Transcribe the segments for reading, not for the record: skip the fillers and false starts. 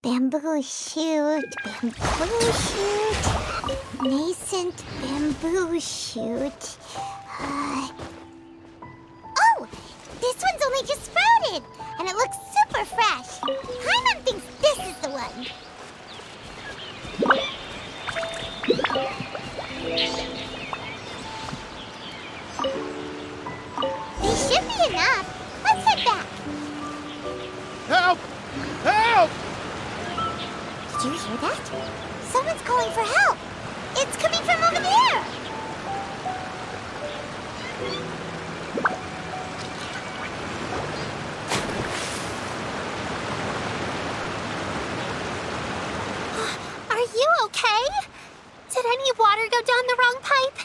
Bamboo shoot, bamboo shoot, nascent bamboo shoot. Oh, this one's only just sprouted, and it looks super fresh. Paimon thinks this is the one. These should be enough. Let's head back. Help! Help! Did you hear that? Someone's calling for help. It's coming from over there. Are you okay? Did any water go down the wrong pipe?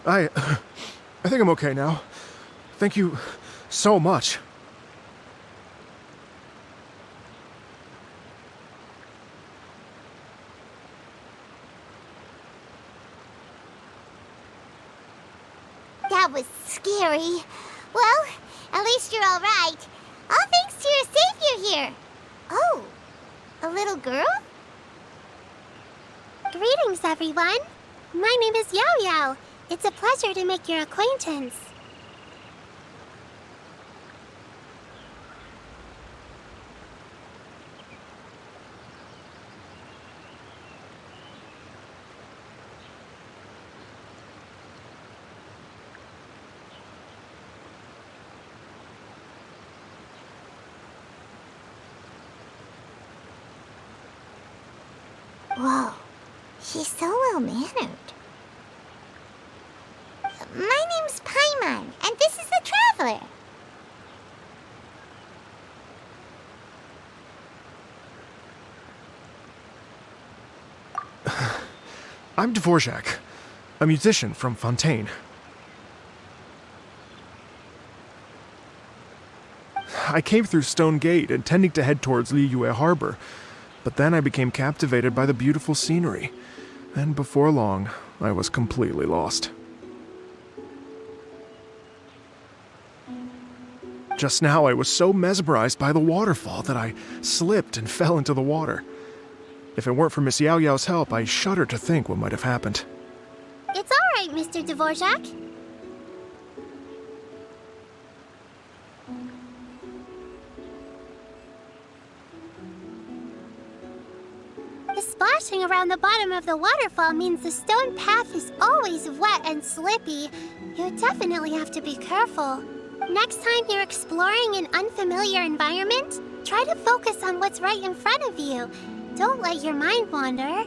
I think I'm okay now. Thank you so much. That was scary. Well, at least you're all right. All thanks to your savior here. Oh, a little girl? Greetings, everyone. My name is Yao Yao. It's a pleasure to make your acquaintance. Whoa, she's so well-mannered. My name's Paimon, and this is the Traveler. I'm Dvorak, a musician from Fontaine. I came through Stone Gate intending to head towards Liyue Harbor, but then I became captivated by the beautiful scenery, and before long, I was completely lost. Just now, I was so mesmerized by the waterfall that I slipped and fell into the water. If it weren't for Miss Yao Yao's help, I shudder to think what might have happened. It's all right, Mr. Dvorak. The splashing around the bottom of the waterfall means the stone path is always wet and slippy. You definitely have to be careful. Next time you're exploring an unfamiliar environment, try to focus on what's right in front of you. Don't let your mind wander.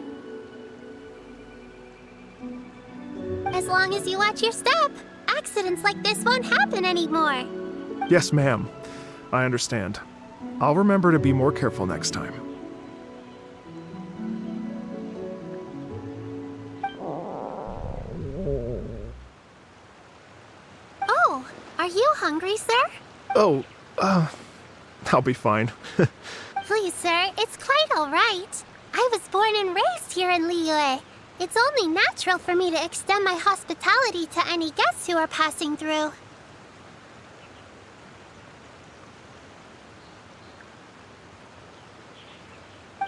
As long as you watch your step, accidents like this won't happen anymore. Yes, ma'am. I understand. I'll remember to be more careful next time. Oh, are you hungry, sir? Oh, I'll be fine. Please, sir, it's quite all right. I was born and raised here in Liyue. It's only natural for me to extend my hospitality to any guests who are passing through.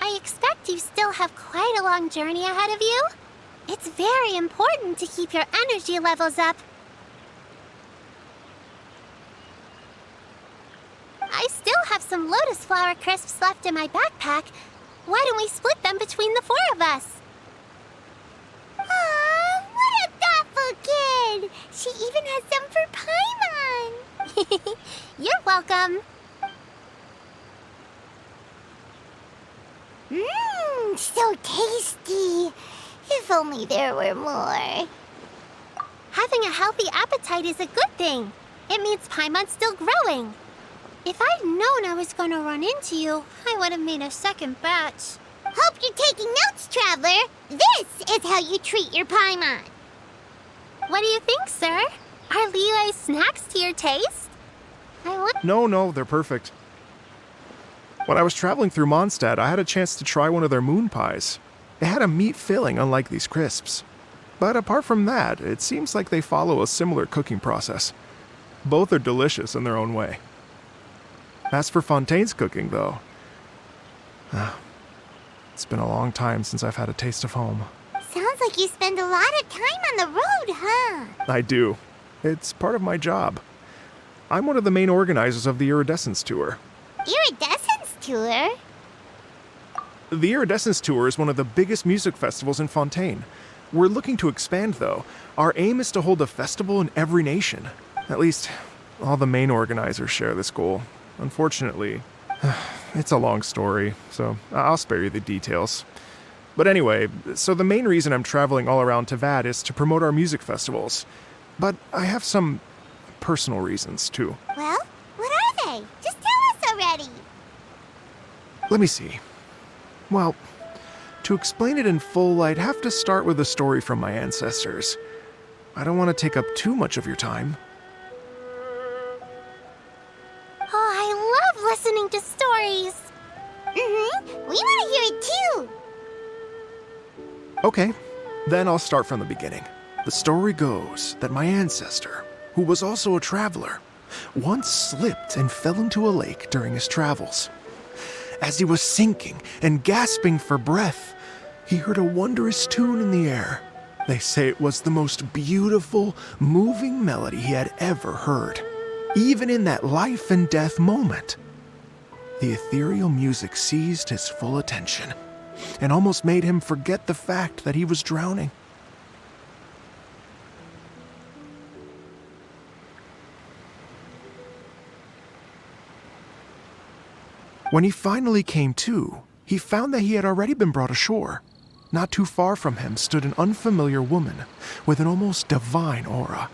I expect you still have quite a long journey ahead of you. It's very important to keep your energy levels up. I still have some lotus flower crisps left in my backpack. Why don't we split them between the four of us? Aw, what a thoughtful kid! She even has some for Paimon! You're welcome. Mmm, so tasty. If only there were more. Having a healthy appetite is a good thing. It means Paimon's still growing. If I'd known I was gonna run into you, I would have made a second batch. Hope you're taking notes, Traveler. This is how you treat your Paimon. What do you think, sir? Are Liyue's snacks to your taste? No, they're perfect. When I was traveling through Mondstadt, I had a chance to try one of their moon pies. It had a meat filling, unlike these crisps. But apart from that, it seems like they follow a similar cooking process. Both are delicious in their own way. As for Fontaine's cooking, though, it's been a long time since I've had a taste of home. Sounds like you spend a lot of time on the road, huh? I do. It's part of my job. I'm one of the main organizers of the Iridescence Tour. Iridescence tour? The Iridescence Tour is one of the biggest music festivals in Fontaine. We're looking to expand, though. Our aim is to hold a festival in every nation. At least, all the main organizers share this goal. Unfortunately, it's a long story, so I'll spare you the details. But anyway, so the main reason I'm traveling all around Tavad is to promote our music festivals. But I have some personal reasons, too. Well, what are they? Just tell us already. Let me see. Well, to explain it in full, I'd have to start with a story from my ancestors. I don't want to take up too much of your time. Oh, I love listening to stories. We want to hear it too. Okay, then I'll start from the beginning. The story goes that my ancestor, who was also a traveler, once slipped and fell into a lake during his travels. As he was sinking and gasping for breath, he heard a wondrous tune in the air. They say it was the most beautiful, moving melody he had ever heard. Even in that life and death moment, the ethereal music seized his full attention and almost made him forget the fact that he was drowning. When he finally came to, he found that he had already been brought ashore. Not too far from him stood an unfamiliar woman with an almost divine aura.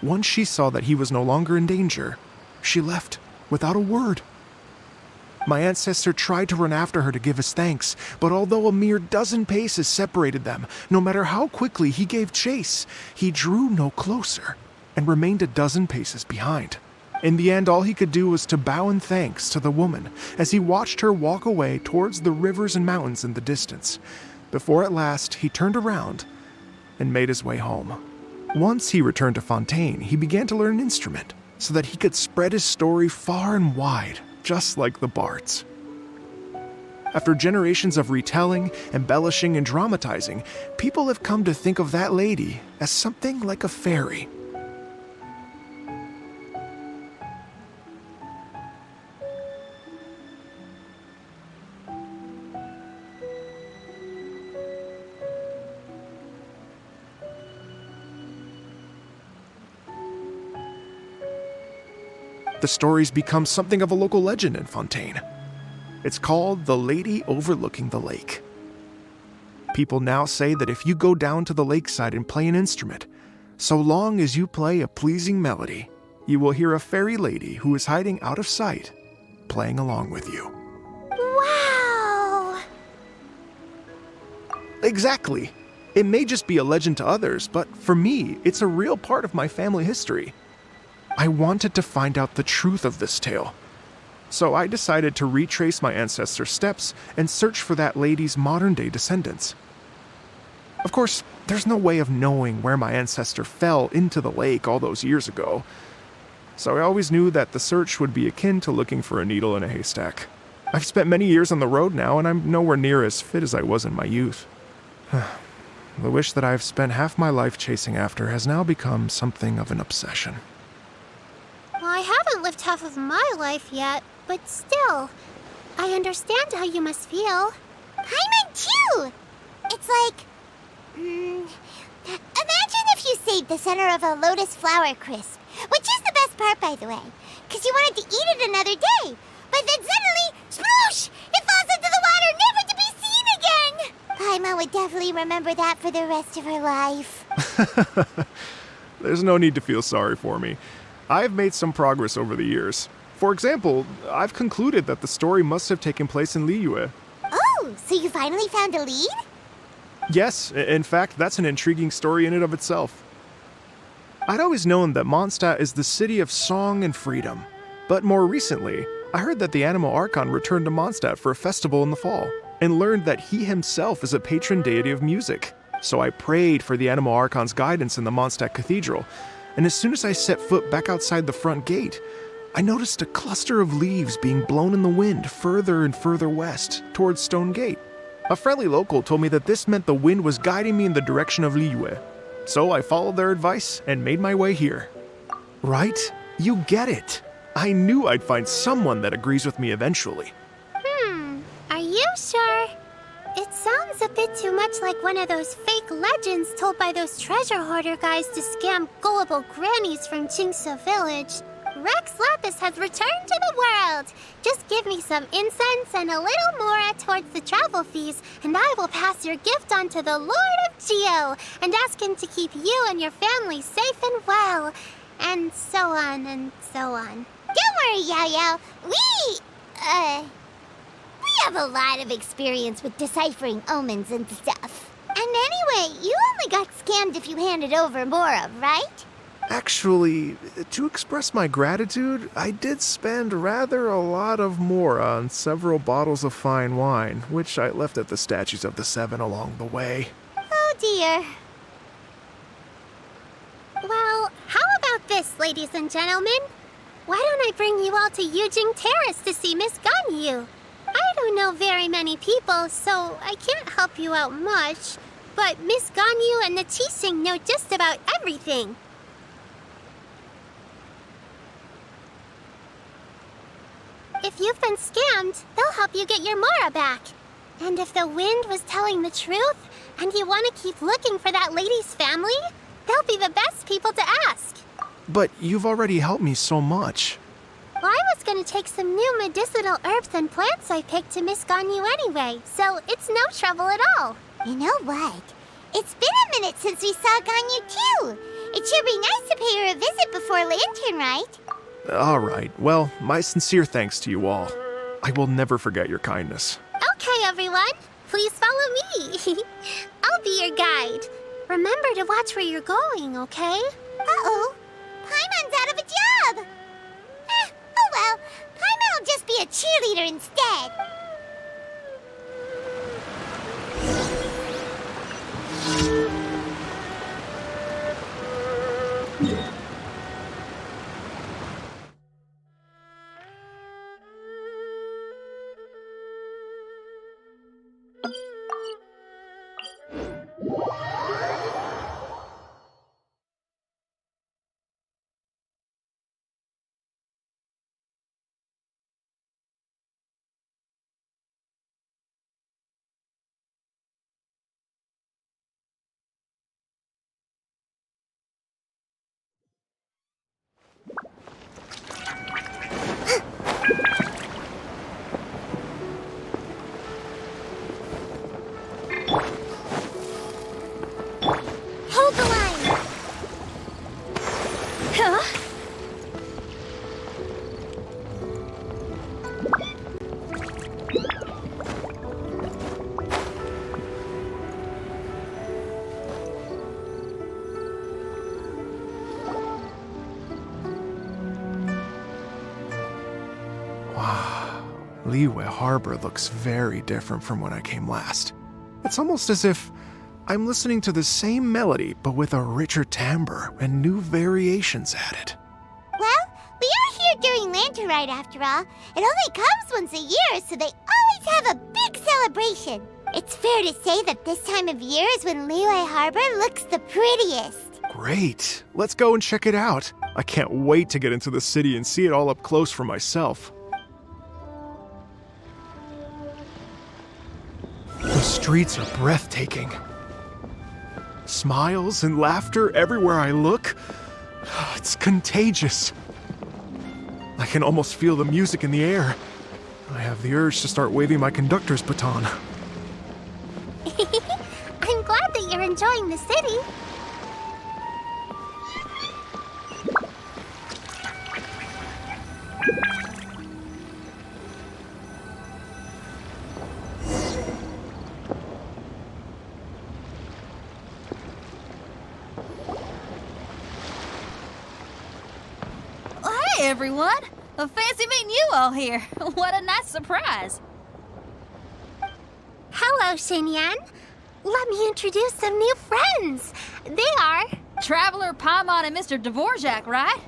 Once she saw that he was no longer in danger, she left without a word. My ancestor tried to run after her to give his thanks, but although a mere dozen paces separated them, no matter how quickly he gave chase, he drew no closer and remained a dozen paces behind. In the end, all he could do was to bow in thanks to the woman as he watched her walk away towards the rivers and mountains in the distance, before at last he turned around and made his way home. Once he returned to Fontaine, he began to learn an instrument so that he could spread his story far and wide, just like the bards. After generations of retelling, embellishing, and dramatizing, people have come to think of that lady as something like a fairy. The story's become something of a local legend in Fontaine. It's called The Lady Overlooking the Lake. People now say that if you go down to the lakeside and play an instrument, so long as you play a pleasing melody, you will hear a fairy lady who is hiding out of sight, playing along with you. Wow! Exactly. It may just be a legend to others, but for me, it's a real part of my family history. I wanted to find out the truth of this tale, so I decided to retrace my ancestors' steps and search for that lady's modern-day descendants. Of course, there's no way of knowing where my ancestor fell into the lake all those years ago, so I always knew that the search would be akin to looking for a needle in a haystack. I've spent many years on the road now, and I'm nowhere near as fit as I was in my youth. The wish that I've spent half my life chasing after has now become something of an obsession. I haven't lived half of my life yet, but still, I understand how you must feel. Paimon too! It's like... imagine if you saved the center of a lotus flower crisp, which is the best part, by the way, because you wanted to eat it another day, but then suddenly, sploosh! It falls into the water, never to be seen again! Paimon would definitely remember that for the rest of her life. There's no need to feel sorry for me. I've made some progress over the years. For example, I've concluded that the story must have taken place in Liyue. Oh, so you finally found a lead? Yes, in fact, that's an intriguing story in and of itself. I'd always known that Mondstadt is the city of song and freedom, but more recently, I heard that the Animal Archon returned to Mondstadt for a festival in the fall, and learned that he himself is a patron deity of music. So I prayed for the Animal Archon's guidance in the Mondstadt Cathedral, and as soon as I set foot back outside the front gate, I noticed a cluster of leaves being blown in the wind further and further west, towards Stone Gate. A friendly local told me that this meant the wind was guiding me in the direction of Liyue, so I followed their advice and made my way here. Right? You get it. I knew I'd find someone that agrees with me eventually. Are you sure? It sounds a bit too much like one of those fake legends told by those treasure hoarder guys to scam gullible grannies from Jingsa Village. Rex Lapis has returned to the world. Just give me some incense and a little more towards the travel fees, and I will pass your gift on to the Lord of Geo and ask him to keep you and your family safe and well. And so on and so on. Don't worry, Yao Yao. We have a lot of experience with deciphering omens and stuff. And anyway, you only got scammed if you handed over Mora, right? Actually, to express my gratitude, I did spend rather a lot of Mora on several bottles of fine wine, which I left at the Statues of the Seven along the way. Oh dear. Well, how about this, ladies and gentlemen? Why don't I bring you all to Yujing Terrace to see Miss Ganyu? I don't know very many people, so I can't help you out much. But Miss Ganyu and the Qixing know just about everything. If you've been scammed, they'll help you get your Mora back. And if the wind was telling the truth, and you want to keep looking for that lady's family, they'll be the best people to ask. But you've already helped me so much. Well, I was going to take some new medicinal herbs and plants I picked to Miss Ganyu anyway, so it's no trouble at all. You know what? It's been a minute since we saw Ganyu too. It should be nice to pay her a visit before Lantern Rite. All right, well, my sincere thanks to you all. I will never forget your kindness. Okay, everyone. Please follow me. I'll be your guide. Remember to watch where you're going, okay? Uh-oh. Paimon's out of a job. Oh well. Paimon will just be a cheerleader instead. Hold the line. Huh? Wow, Liyue Harbor looks very different from when I came last. It's almost as if I'm listening to the same melody, but with a richer timbre and new variations added. Well, we are here during Lantern Rite after all. It only comes once a year, so they always have a big celebration. It's fair to say that this time of year is when Liyue Harbor looks the prettiest. Great, let's go and check it out. I can't wait to get into the city and see it all up close for myself. The streets are breathtaking. Smiles and laughter everywhere I look. It's contagious. I can almost feel the music in the air. I have the urge to start waving my conductor's baton. I'm glad that you're enjoying the city. Hey everyone! Fancy meeting you all here. What a nice surprise. Hello, Xinyan. Let me introduce some new friends. They are... Traveler, Paimon, and Mr. Dvorak, right?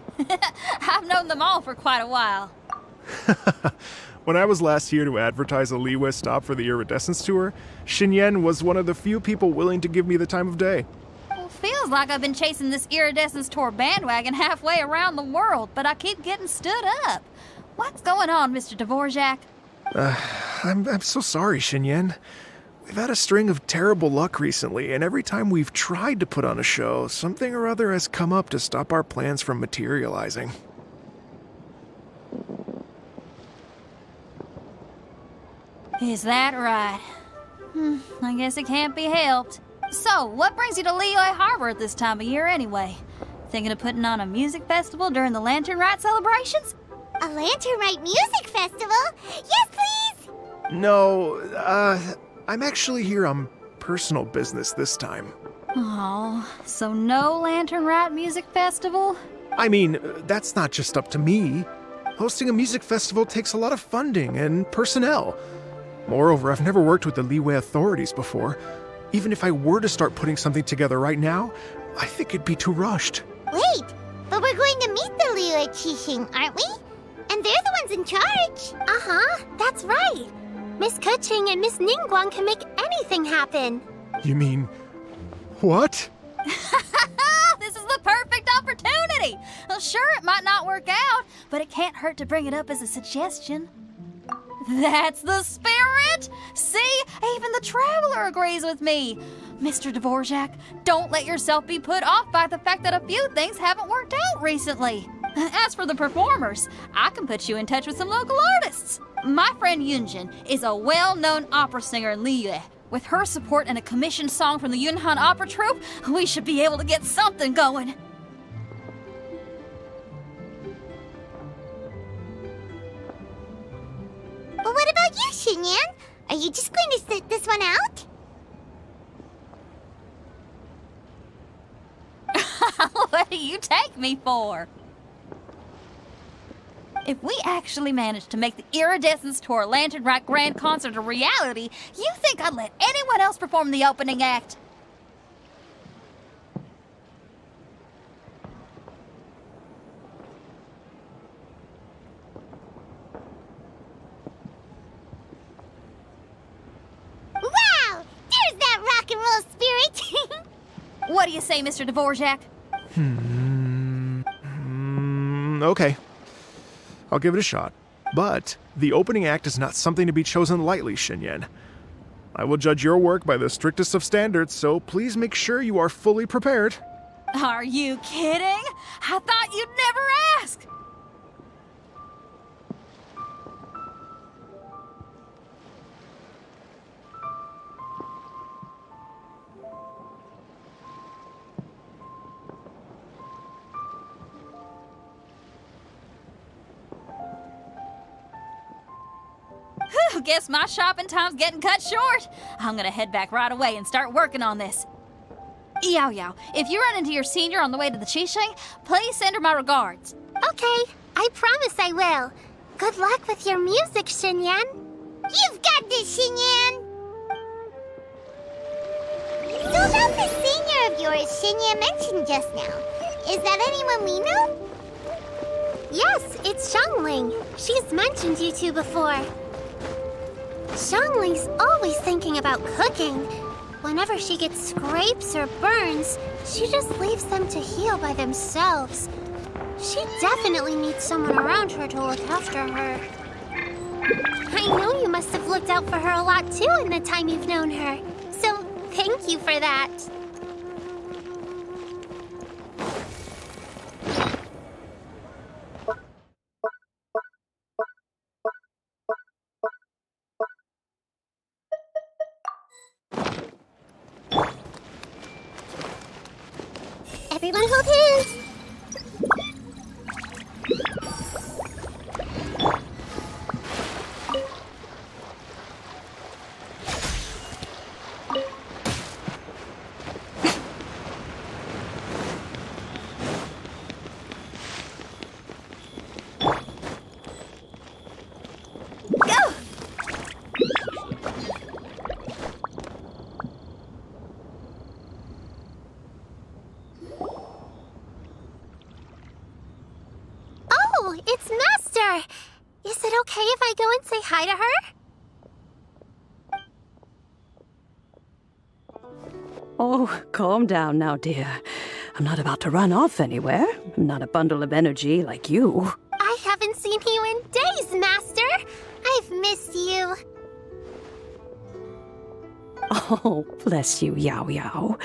I've known them all for quite a while. When I was last here to advertise a Liyue stop for the Iridescence Tour, Xinyan was one of the few people willing to give me the time of day. Well, feels like I've been chasing this Iridescence Tour bandwagon halfway around the world, but I keep getting stood up. What's going on, Mr. Dvorak? I'm so sorry, Xinyan. We've had a string of terrible luck recently, and every time we've tried to put on a show, something or other has come up to stop our plans from materializing. Is that right? I guess it can't be helped. So, what brings you to Liyue Harbor at this time of year anyway? Thinking of putting on a music festival during the Lantern Rite celebrations? A Lantern Rite music festival? Yes, please! No, I'm actually here on personal business this time. Oh, so no Lantern Rite music festival? I mean, that's not just up to me. Hosting a music festival takes a lot of funding and personnel. Moreover, I've never worked with the Liyue authorities before. Even if I were to start putting something together right now, I think it'd be too rushed. Wait, but we're going to meet the Liyue Qixing, aren't we? And they're the ones in charge. Uh-huh, that's right. Miss Keqing and Miss Ningguang can make anything happen. You mean... what? This is the perfect opportunity! Well, sure, it might not work out, but it can't hurt to bring it up as a suggestion. That's the spirit! See, even the Traveler agrees with me. Mr. Dvorak, don't let yourself be put off by the fact that a few things haven't worked out recently. As for the performers, I can put you in touch with some local artists. My friend Yunjin is a well-known opera singer in Liyue. With her support and a commissioned song from the Yunhan Opera Troupe, we should be able to get something going. But what about you, Xinyan? Are you just going to sit this one out? What do you take me for? If we actually managed to make the Iridescence Tour Lantern Rite Grand Concert a reality, you think I'd let anyone else perform the opening act? Wow! There's that rock and roll spirit! What do you say, Mr. Dvorak? Okay. I'll give it a shot. But the opening act is not something to be chosen lightly, Xinyan. I will judge your work by the strictest of standards, so please make sure you are fully prepared. Are you kidding? I thought you'd never ask! Whew, guess my shopping time's getting cut short. I'm gonna head back right away and start working on this. Yao Yao, if you run into your senior on the way to the Qixing, please send her my regards. Okay, I promise I will. Good luck with your music, Xinyan. You've got this, Xinyan! So about the senior of yours Xinyan mentioned just now, is that anyone we know? Yes, it's Xiangling. She's mentioned you two before. Xiangling's always thinking about cooking. Whenever she gets scrapes or burns, she just leaves them to heal by themselves. She definitely needs someone around her to look after her. I know you must have looked out for her a lot too in the time you've known her. So thank you for that. Everyone hold hands. It's Master! Is it okay if I go and say hi to her? Oh, calm down now, dear. I'm not about to run off anywhere. I'm not a bundle of energy like you. I haven't seen you in days, Master! I've missed you. Oh, bless you, Yao Yao.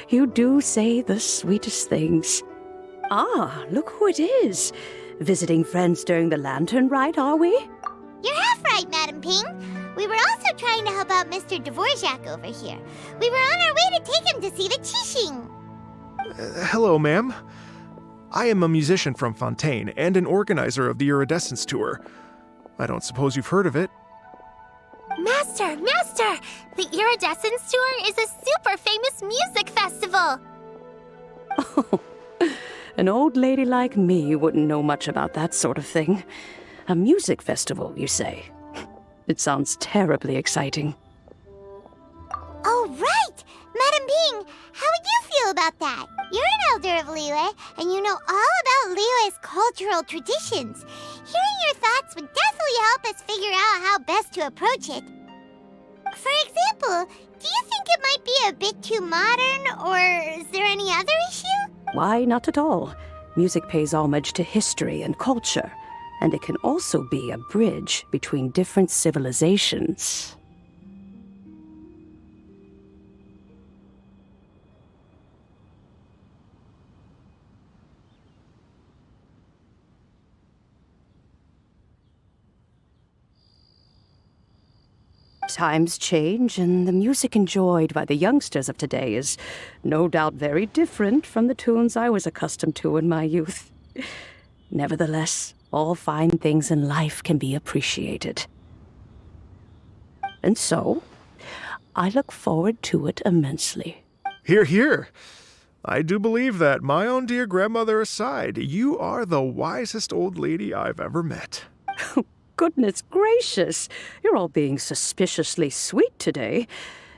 You do say the sweetest things. Ah, look who it is. Visiting friends during the Lantern Rite, are we? You're half right, Madam Ping. We were also trying to help out Mr. Dvorak over here. We were on our way to take him to see the Qixing. Hello, ma'am. I am a musician from Fontaine and an organizer of the Iridescence Tour. I don't suppose you've heard of it. Master! The Iridescence Tour is a super famous music festival! Oh, an old lady like me wouldn't know much about that sort of thing. A music festival, you say? It sounds terribly exciting. Oh, right! Madam Ping, how would you feel about that? You're an elder of Liyue, and you know all about Liyue's cultural traditions. Hearing your thoughts would definitely help us figure out how best to approach it. For example, do you think it might be a bit too modern, or is there any other issue? Why, not at all. Music pays homage to history and culture, and it can also be a bridge between different civilizations. Times change, and the music enjoyed by the youngsters of today is no doubt very different from the tunes I was accustomed to in my youth. Nevertheless, all fine things in life can be appreciated. And so, I look forward to it immensely. Hear, hear. I do believe that, my own dear grandmother aside, you are the wisest old lady I've ever met. Goodness gracious, you're all being suspiciously sweet today.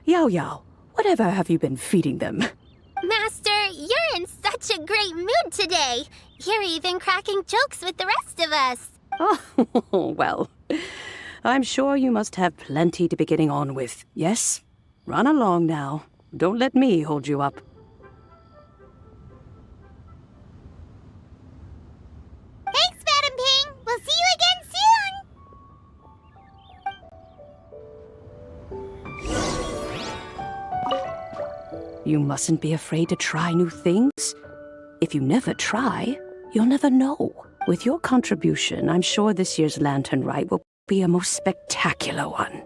Yao Yao, whatever have you been feeding them? Master, you're in such a great mood today. You're even cracking jokes with the rest of us. Oh, well, I'm sure you must have plenty to be getting on with. Yes? Run along now. Don't let me hold you up. Thanks, Madam Ping. We'll see you again soon. You mustn't be afraid to try new things. If you never try, you'll never know. With your contribution, I'm sure this year's Lantern Rite will be a most spectacular one.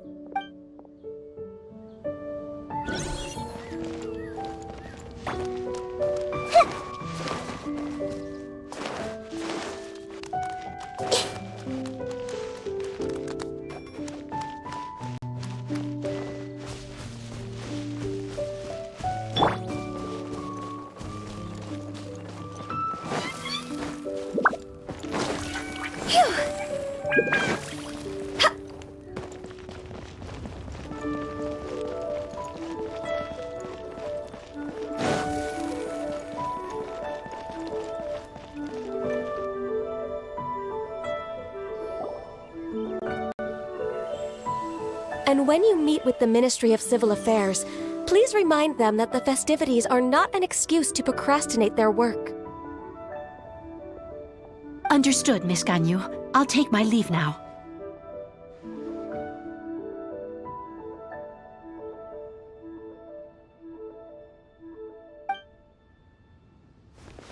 And when you meet with the Ministry of Civil Affairs, please remind them that the festivities are not an excuse to procrastinate their work. Understood, Miss Ganyu. I'll take my leave now.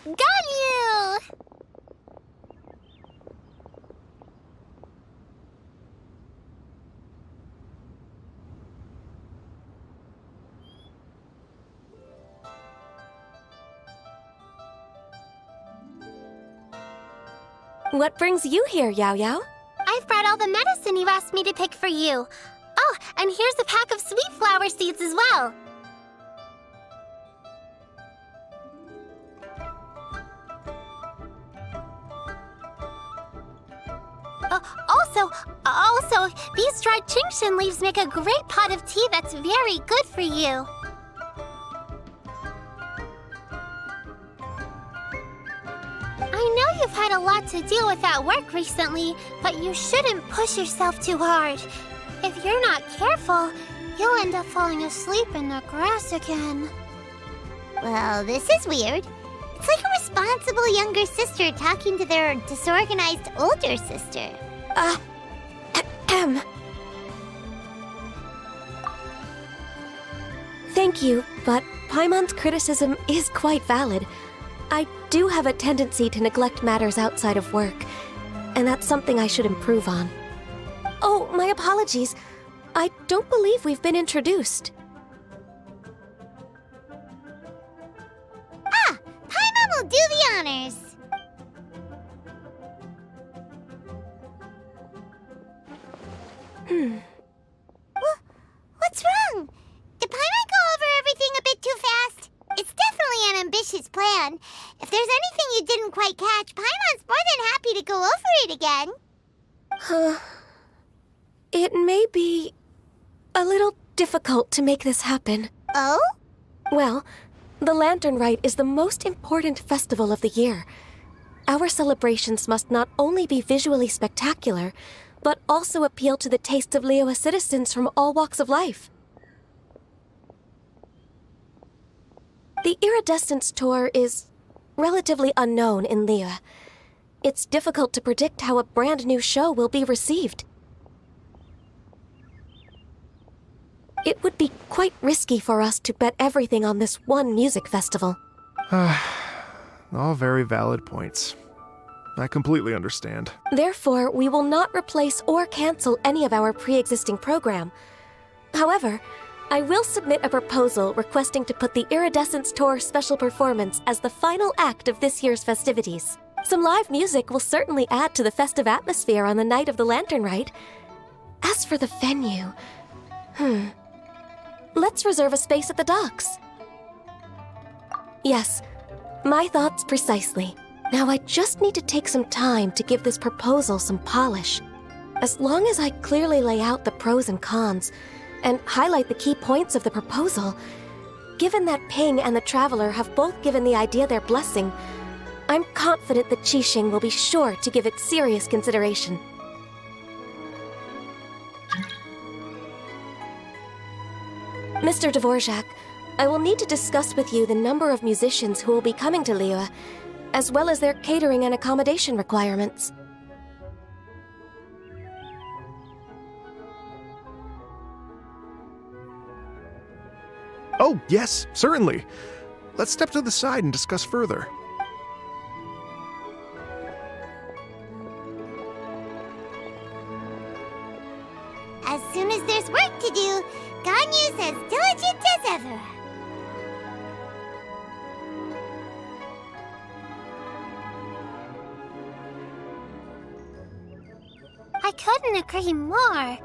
Ganyu! What brings you here, Yao Yao? I've brought all the medicine you asked me to pick for you. Oh, and here's a pack of sweet flower seeds as well. Also, these dried Genshin leaves make a great pot of tea that's very good for you. I know you've had a lot to deal with at work recently, but you shouldn't push yourself too hard. If you're not careful, you'll end up falling asleep in the grass again. Well, this is weird. It's like a responsible younger sister talking to their disorganized older sister. Thank you, but Paimon's criticism is quite valid. I do have a tendency to neglect matters outside of work, and that's something I should improve on. Oh, my apologies. I don't believe we've been introduced. Paimon will do the honors. What's wrong? Did Paimon go over everything a bit too fast? It's definitely an ambitious plan. If there's anything you didn't quite catch, Paimon's more than happy to go over it again. It may be a little difficult to make this happen. Oh? Well, the Lantern Rite is the most important festival of the year. Our celebrations must not only be visually spectacular, but also appeal to the tastes of Liyue citizens from all walks of life. The Iridescence Tour is relatively unknown in Liyue. It's difficult to predict how a brand new show will be received. It would be quite risky for us to bet everything on this one music festival. All very valid points. I completely understand. Therefore, we will not replace or cancel any of our pre-existing program. However, I will submit a proposal requesting to put the Iridescence Tour special performance as the final act of this year's festivities. Some live music will certainly add to the festive atmosphere on the night of the Lantern Rite. As for the venue, Let's reserve a space at the docks. Yes, my thoughts precisely. Now I just need to take some time to give this proposal some polish. As long as I clearly lay out the pros and cons, and highlight the key points of the proposal, given that Ping and the Traveler have both given the idea their blessing, I'm confident that Qixing will be sure to give it serious consideration. Mr. Dvorak, I will need to discuss with you the number of musicians who will be coming to Liyue, as well as their catering and accommodation requirements. Oh, yes, certainly. Let's step to the side and discuss further. As soon as there's work to do, Ganyu's as diligent as ever. I couldn't agree more.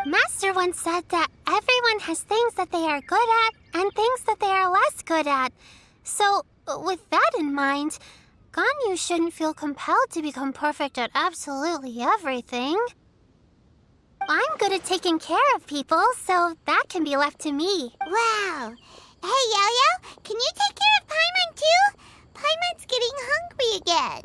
Master once said that everyone has things that they are good at and things that they are less good at. So, with that in mind, Ganyu shouldn't feel compelled to become perfect at absolutely everything. I'm good at taking care of people, so that can be left to me. Wow. Hey, Yo-Yo, can you take care of Paimon too? Paimon's getting hungry again.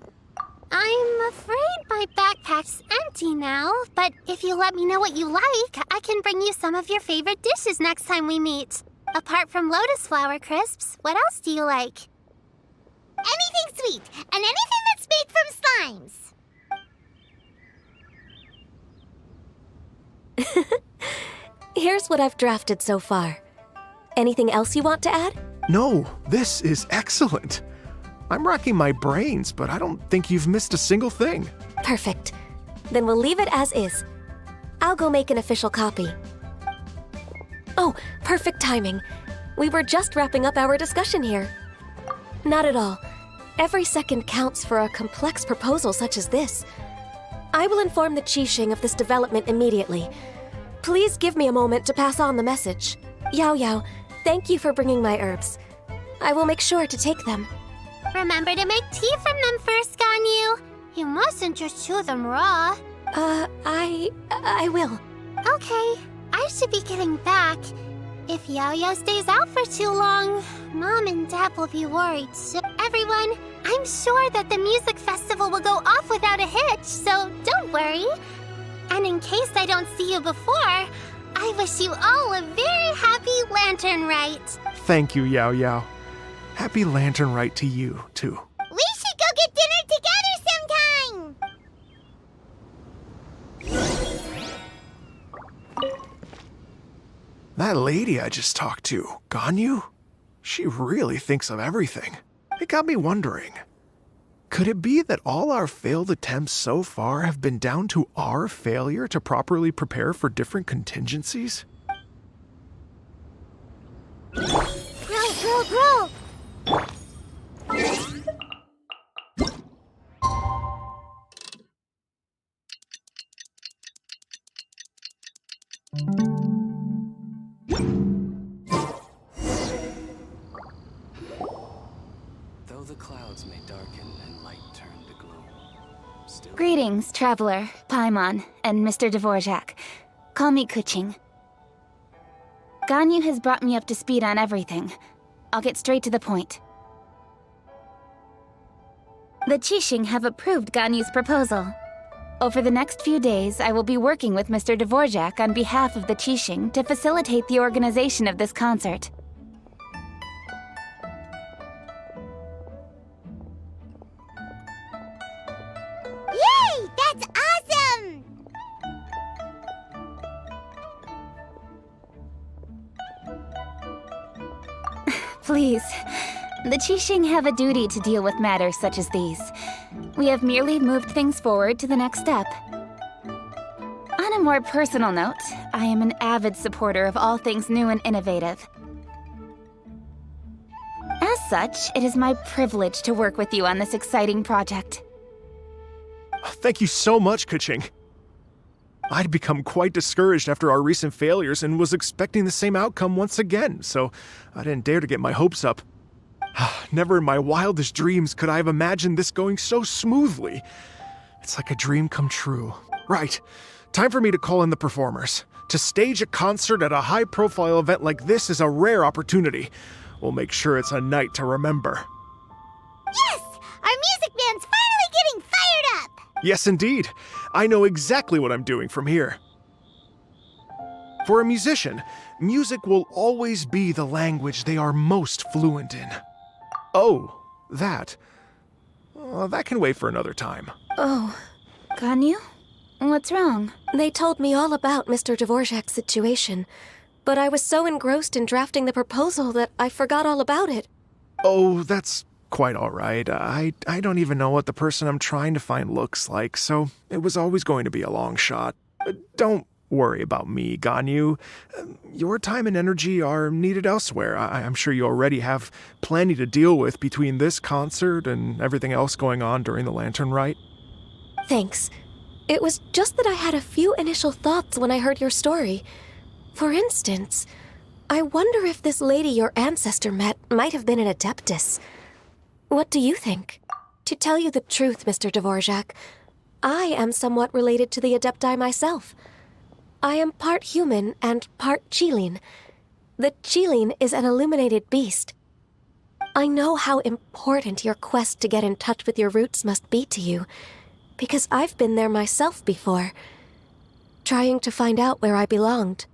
I'm afraid my backpack's empty now, but if you let me know what you like, I can bring you some of your favorite dishes next time we meet. Apart from lotus flower crisps, what else do you like? Anything sweet, and anything that's made from slimes. Here's what I've drafted so far. Anything else you want to add? No, this is excellent. I'm racking my brains, but I don't think you've missed a single thing. Perfect. Then we'll leave it as is. I'll go make an official copy. Oh, perfect timing. We were just wrapping up our discussion here. Not at all. Every second counts for a complex proposal such as this. I will inform the Qixing of this development immediately. Please give me a moment to pass on the message. Yao Yao, thank you for bringing my herbs. I will make sure to take them. Remember to make tea from them first, Ganyu. You mustn't just chew them raw. I will. Okay, I should be getting back. If Yao-Yao stays out for too long, Mom and Dad will be worried. So everyone, I'm sure that the music festival will go off without a hitch, so don't worry. And in case I don't see you before, I wish you all a very happy Lantern Rite. Thank you, Yao Yao. Happy Lantern Rite to you, too. We should go get dinner together sometime! That lady I just talked to, Ganyu, she really thinks of everything. It got me wondering, could it be that all our failed attempts so far have been down to our failure to properly prepare for different contingencies? Grow! Though the clouds may darken and light turn to gloom, still... Greetings, Traveler, Paimon, and Mr. Dvorak. Call me Kuching. Ganyu has brought me up to speed on everything. I'll get straight to the point. The Qixing have approved Ganyu's proposal. Over the next few days, I will be working with Mr. Dvorak on behalf of the Qixing to facilitate the organization of this concert. Yay! That's awesome! Please. The Qixing have a duty to deal with matters such as these. We have merely moved things forward to the next step. On a more personal note, I am an avid supporter of all things new and innovative. As such, it is my privilege to work with you on this exciting project. Thank you so much, Kuching. I'd become quite discouraged after our recent failures and was expecting the same outcome once again, so I didn't dare to get my hopes up. Never in my wildest dreams could I have imagined this going so smoothly. It's like a dream come true. Right, time for me to call in the performers. To stage a concert at a high-profile event like this is a rare opportunity. We'll make sure it's a night to remember. Yes! Our music band's finally getting fired up! Yes, indeed. I know exactly what I'm doing from here. For a musician, music will always be the language they are most fluent in. Oh, that. That can wait for another time. Oh, Ganyu? What's wrong? they told me all about Mr. Dvorak's situation, but I was so engrossed in drafting the proposal that I forgot all about it. Oh, that's quite all right. I don't even know what the person I'm trying to find looks like, so it was always going to be a long shot. Don't worry about me, Ganyu. Your time and energy are needed elsewhere. I'm sure you already have plenty to deal with between this concert and everything else going on during the Lantern Rite. Thanks. It was just that I had a few initial thoughts when I heard your story. For instance, I wonder if this lady your ancestor met might have been an Adeptus. What do you think? To tell you the truth, Mr. Dvorak, I am somewhat related to the Adepti myself. I am part human and part Qilin. The Qilin is an illuminated beast. I know how important your quest to get in touch with your roots must be to you, because I've been there myself before, trying to find out where I belonged.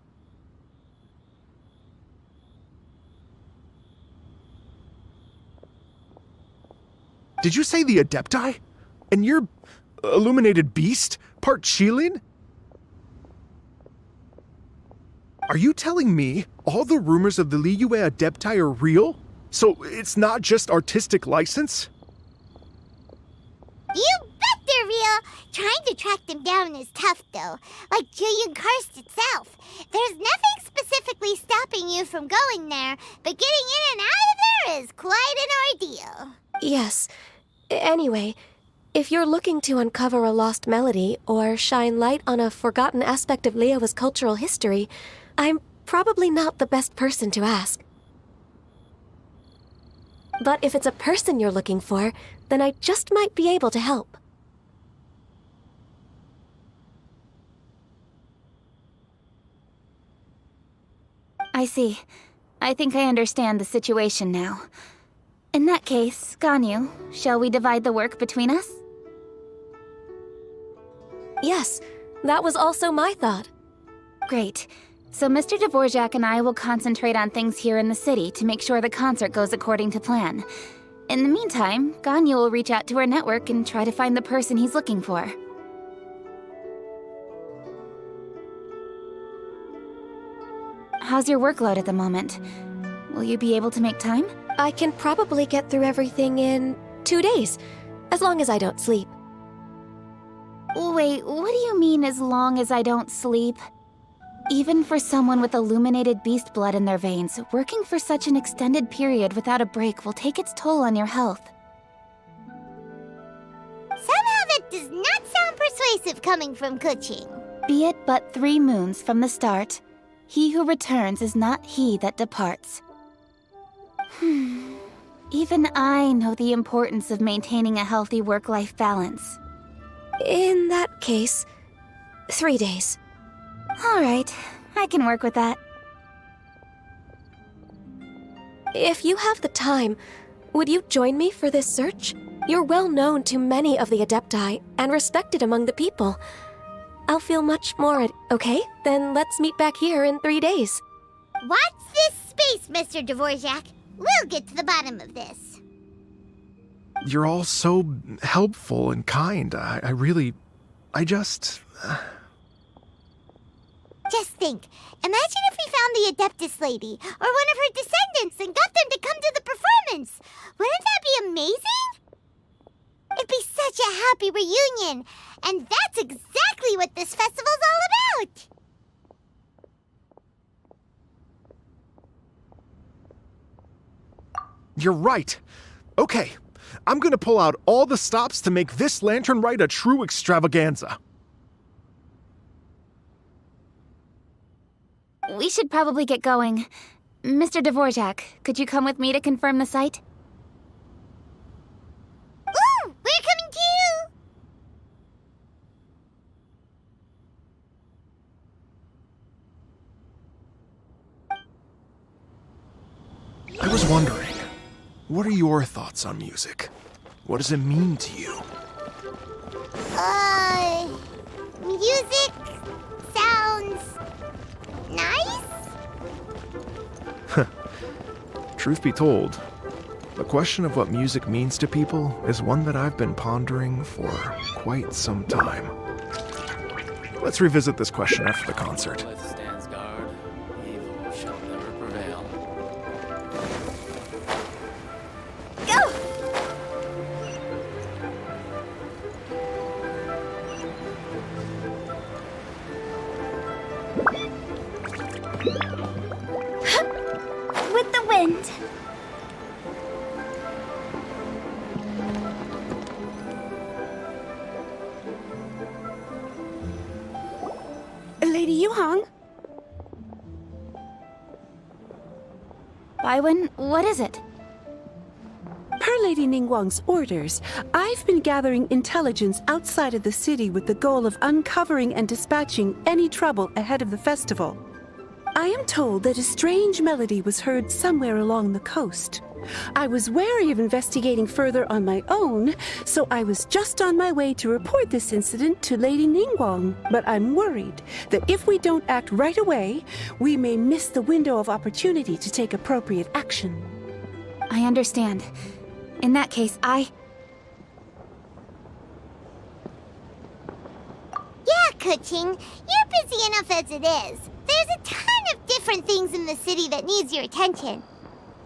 Did you say the Adepti? And you're illuminated beast? Part Qilin? Are you telling me all the rumors of the Liyue Adepti are real? So it's not just artistic license? You bet they're real! Trying to track them down is tough, though. Like Julian Karst itself. There's nothing specifically stopping you from going there, but getting in and out of there is quite an ordeal. Yes. Anyway, if you're looking to uncover a lost melody or shine light on a forgotten aspect of Liyue's cultural history, I'm probably not the best person to ask. But if it's a person you're looking for, then I just might be able to help. I see. I think I understand the situation now. In that case, Ganyu, shall we divide the work between us? Yes, that was also my thought. Great. So Mr. Dvorak and I will concentrate on things here in the city to make sure the concert goes according to plan. In the meantime, Ganyu will reach out to our network and try to find the person he's looking for. How's your workload at the moment? Will you be able to make time? I can probably get through everything in 2 days, as long as I don't sleep. Wait, what do you mean as long as I don't sleep? Even for someone with illuminated beast blood in their veins, working for such an extended period without a break will take its toll on your health. Somehow that does not sound persuasive coming from Kuching. Be it but 3 moons from the start, he who returns is not he that departs. Even I know the importance of maintaining a healthy work-life balance. In that case, 3 days. All right, I can work with that. If you have the time, would you join me for this search? You're well known to many of the Adepti and respected among the people. I'll feel much more okay? Then let's meet back here in 3 days. Watch this space, Mr. Dvorak. We'll get to the bottom of this. You're all so helpful and kind. I just... Just think, imagine if we found the Adeptus lady, or one of her descendants, and got them to come to the performance. Wouldn't that be amazing? It'd be such a happy reunion, and that's exactly what this festival's all out! You're right. Okay, I'm gonna pull out all the stops to make this lantern rite a true extravaganza. We should probably get going. Mr. Dvorak, could you come with me to confirm the site? Ooh, we're coming too! I was wondering, what are your thoughts on music? What does it mean to you? Music sounds nice? Truth be told, the question of what music means to people is one that I've been pondering for quite some time. Let's revisit this question after the concert. Lilith stands guard. Evil shall never prevail. Go! With the wind. Lady Yuhang? Baiwen, what is it? Per Lady Ningguang's orders, I've been gathering intelligence outside of the city with the goal of uncovering and dispatching any trouble ahead of the festival. I am told that a strange melody was heard somewhere along the coast. I was wary of investigating further on my own, so I was just on my way to report this incident to Lady Ningguang. But I'm worried that if we don't act right away, we may miss the window of opportunity to take appropriate action. I understand. In that case, Yeah, Kuching, you're busy enough as it is. There's a ton of different things in the city that needs your attention.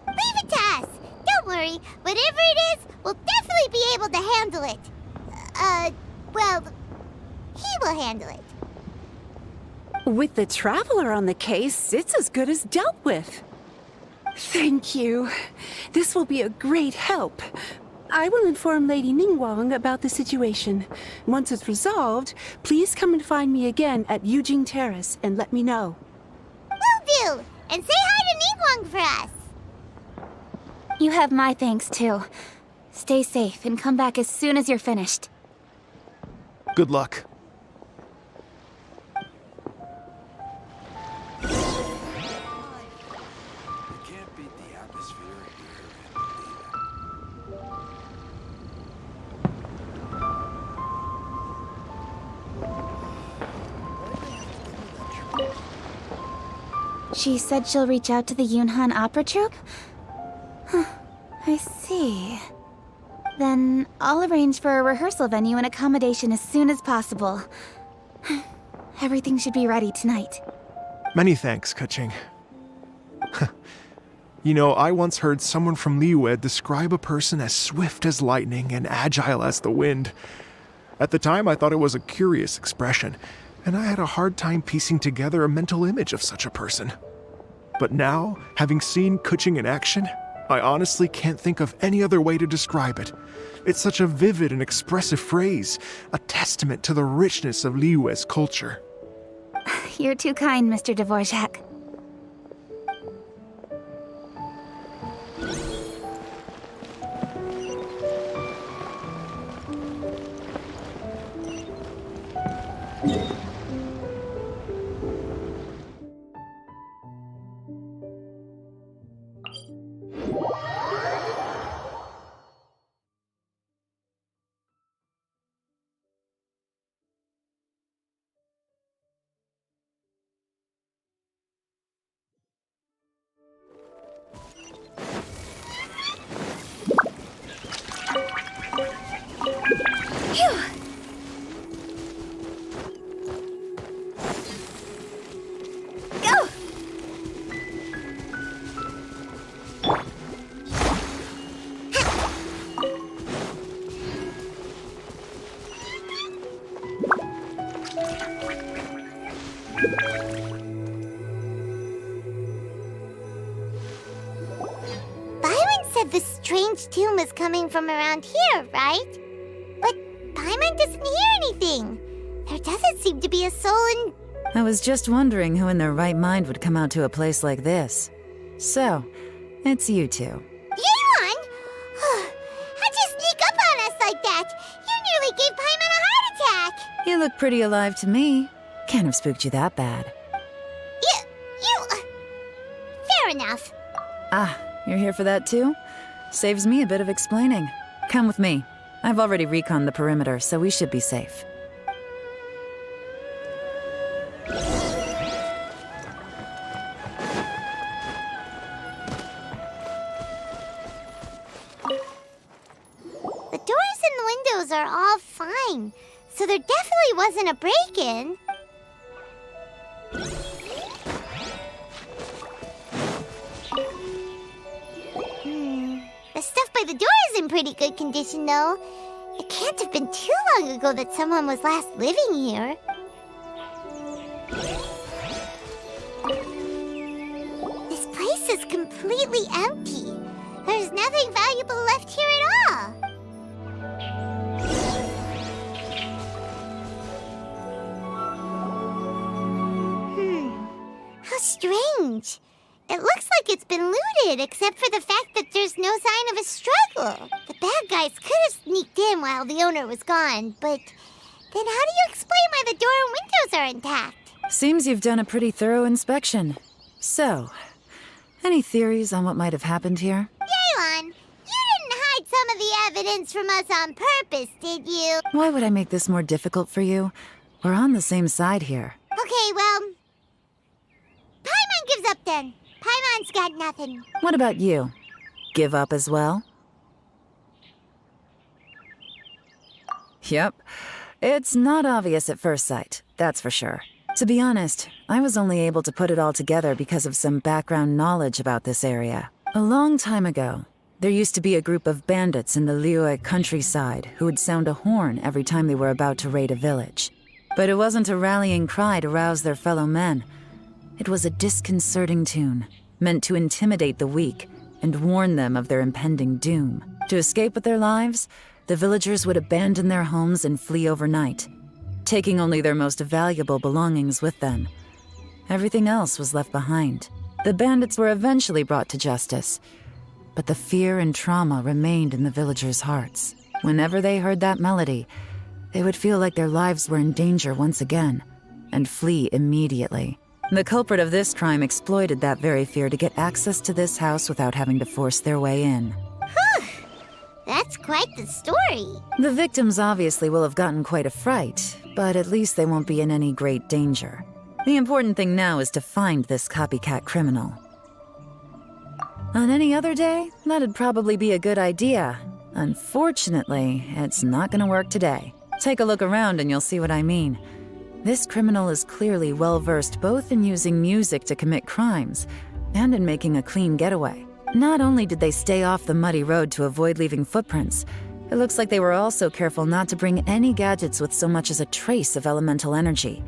Leave it to us. Don't worry. Whatever it is, we'll definitely be able to handle it. Well, he will handle it. With the Traveler on the case, it's as good as dealt with. Thank you. This will be a great help. I will inform Lady Ningguang about the situation. Once it's resolved, please come and find me again at Yujing Terrace and let me know. Will do. And say hi to Ningguang for us. you have my thanks too. Stay safe and come back as soon as you're finished. Good luck. You can't beat the atmosphere here. She said she'll reach out to the Yunhan Opera Troupe? Huh, I see. Then I'll arrange for a rehearsal venue and accommodation as soon as possible. Everything should be ready tonight. Many thanks, Kuching. You know, I once heard someone from Liyue describe a person as swift as lightning and agile as the wind. At the time, I thought it was a curious expression, and I had a hard time piecing together a mental image of such a person. But now, having seen Kuching in action, I honestly can't think of any other way to describe it. It's such a vivid and expressive phrase, a testament to the richness of Liyue's culture. You're too kind, Mr. Dvorak. Byron said the strange tune was coming from around here, right? But Paimon doesn't hear anything. There doesn't seem to be a soul in... I was just wondering who in their right mind would come out to a place like this. So, it's you two. Yeon! How'd you sneak up on us like that? You nearly gave Paimon a heart attack! You look pretty alive to me. Can't have spooked you that bad. Fair enough. Ah, you're here for that too? Saves me a bit of explaining. Come with me. I've already reconned the perimeter, so we should be safe. The doors and windows are all fine, so there definitely wasn't a break-in. The stuff by the door is in pretty good condition, though. It can't have been too long ago that someone was last living here. This place is completely empty. There's nothing valuable left here at all. How strange. It looks like it's been looted, except for the fact that there's no sign of a struggle. The bad guys could have sneaked in while the owner was gone, but then how do you explain why the door and windows are intact? Seems you've done a pretty thorough inspection. So, any theories on what might have happened here? Yeon, you didn't hide some of the evidence from us on purpose, did you? Why would I make this more difficult for you? We're on the same side here. Okay, well, Paimon gives up then. Paimon's got nothing. What about you? Give up as well? Yep. It's not obvious at first sight, that's for sure. To be honest, I was only able to put it all together because of some background knowledge about this area. A long time ago, there used to be a group of bandits in the Liyue countryside who would sound a horn every time they were about to raid a village. But it wasn't a rallying cry to rouse their fellow men. It was a disconcerting tune, meant to intimidate the weak and warn them of their impending doom. To escape with their lives, the villagers would abandon their homes and flee overnight, taking only their most valuable belongings with them. Everything else was left behind. The bandits were eventually brought to justice, but the fear and trauma remained in the villagers' hearts. Whenever they heard that melody, they would feel like their lives were in danger once again, and flee immediately. The culprit of this crime exploited that very fear to get access to this house without having to force their way in. That's quite the story. The victims obviously will have gotten quite a fright, but at least they won't be in any great danger. The important thing now is to find this copycat criminal. On any other day, that'd probably be a good idea. Unfortunately, it's not gonna work today. Take a look around and you'll see what I mean. This criminal is clearly well-versed both in using music to commit crimes and in making a clean getaway. Not only did they stay off the muddy road to avoid leaving footprints, it looks like they were also careful not to bring any gadgets with so much as a trace of elemental energy.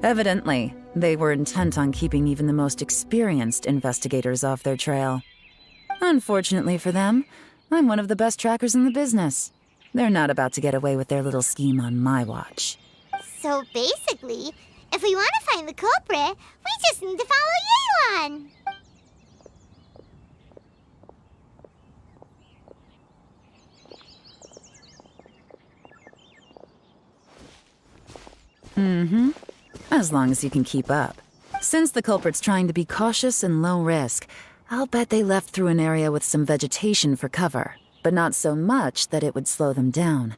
Evidently, they were intent on keeping even the most experienced investigators off their trail. Unfortunately for them, I'm one of the best trackers in the business. They're not about to get away with their little scheme on my watch. So basically, if we want to find the culprit, we just need to follow Yeon. As long as you can keep up. Since the culprit's trying to be cautious and low risk, I'll bet they left through an area with some vegetation for cover, but not so much that it would slow them down.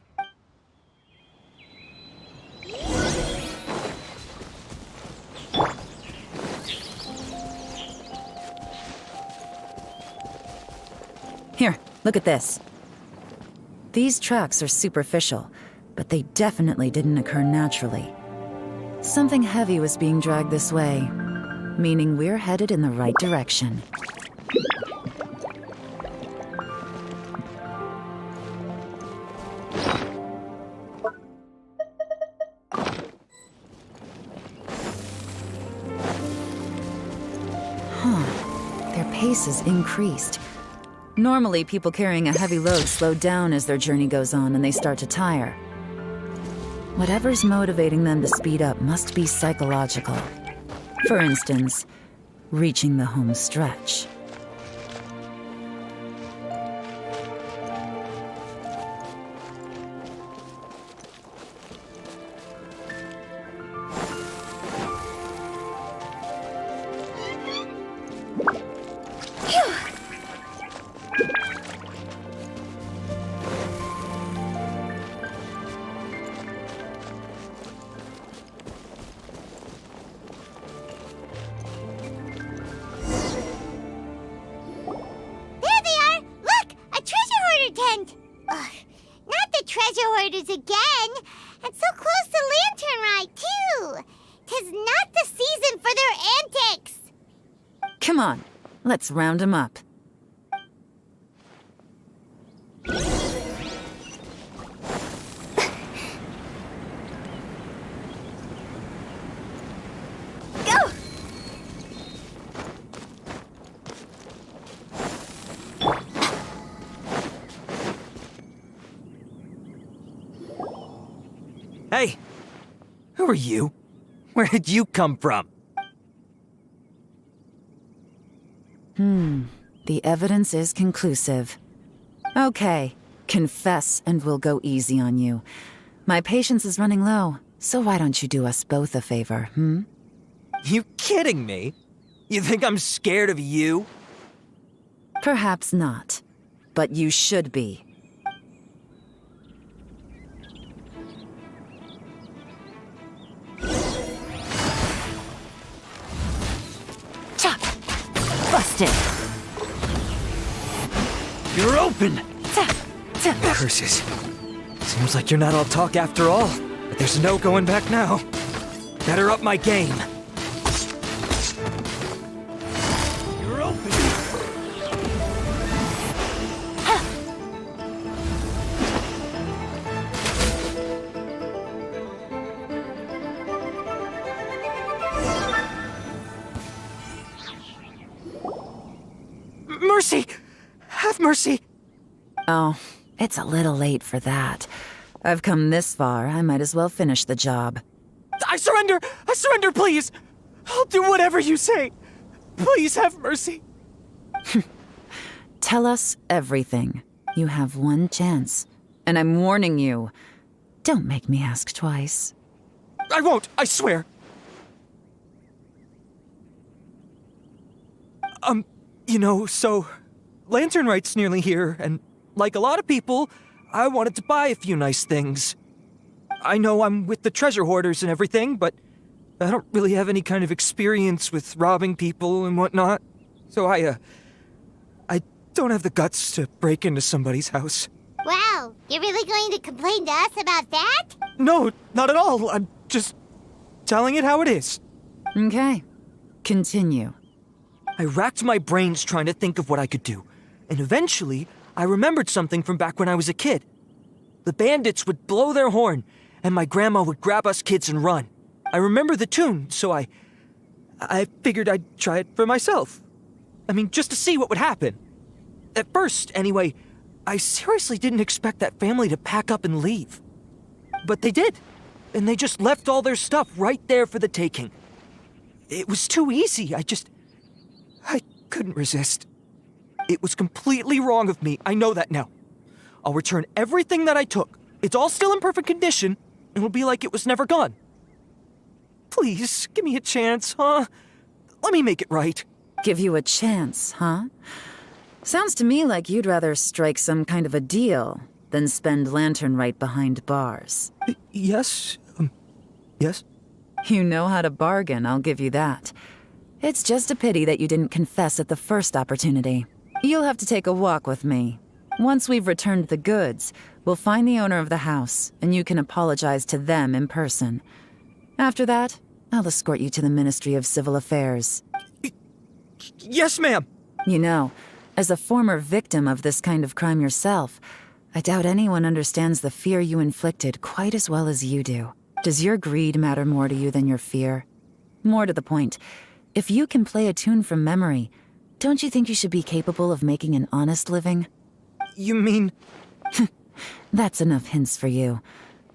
Here, look at this. These tracks are superficial, but they definitely didn't occur naturally. Something heavy was being dragged this way, meaning we're headed in the right direction. pace has increased. Normally, people carrying a heavy load slow down as their journey goes on and they start to tire. Whatever's motivating them to speed up must be psychological. For instance, reaching the home stretch. Again, and so close to Lantern Rite, too. 'Tis not the season for their antics. Come on, let's round them up. Go! Hey! Who are you? Where did you come from? The evidence is conclusive. Okay, confess and we'll go easy on you. My patience is running low, so why don't you do us both a favor, You kidding me? You think I'm scared of you? Perhaps not, but you should be. Busted! You're open! Curses. Seems like you're not all talk after all, but there's no going back now. Better up my game. You're open! Mercy! Have mercy! Oh, it's a little late for that. I've come this far, I might as well finish the job. I surrender! I surrender, please! I'll do whatever you say! Please have mercy! Tell us everything. You have one chance. And I'm warning you. Don't make me ask twice. I won't, I swear! So Lantern Rite's nearly here, and like a lot of people, I wanted to buy a few nice things. I know I'm with the treasure hoarders and everything, but I don't really have any kind of experience with robbing people and whatnot. So I don't have the guts to break into somebody's house. Wow, you're really going to complain to us about that? No, not at all. I'm just telling it how it is. Okay, continue. I racked my brains trying to think of what I could do, and eventually, I remembered something from back when I was a kid. The bandits would blow their horn, and my grandma would grab us kids and run. I remember the tune, so I figured I'd try it for myself. I mean, just to see what would happen. At first, anyway, I seriously didn't expect that family to pack up and leave. But they did, and they just left all their stuff right there for the taking. It was too easy, I couldn't resist. It was completely wrong of me, I know that now. I'll return everything that I took. It's all still in perfect condition, and it'll be like it was never gone. Please, give me a chance, huh? Let me make it right. Give you a chance, huh? Sounds to me like you'd rather strike some kind of a deal than spend Lantern Rite behind bars. Yes? Yes? You know how to bargain, I'll give you that. It's just a pity that you didn't confess at the first opportunity. You'll have to take a walk with me. Once we've returned the goods, we'll find the owner of the house, and you can apologize to them in person. After that, I'll escort you to the Ministry of Civil Affairs. Yes, ma'am! You know, as a former victim of this kind of crime yourself, I doubt anyone understands the fear you inflicted quite as well as you do. Does your greed matter more to you than your fear? More to the point, if you can play a tune from memory, don't you think you should be capable of making an honest living? You mean... That's enough hints for you.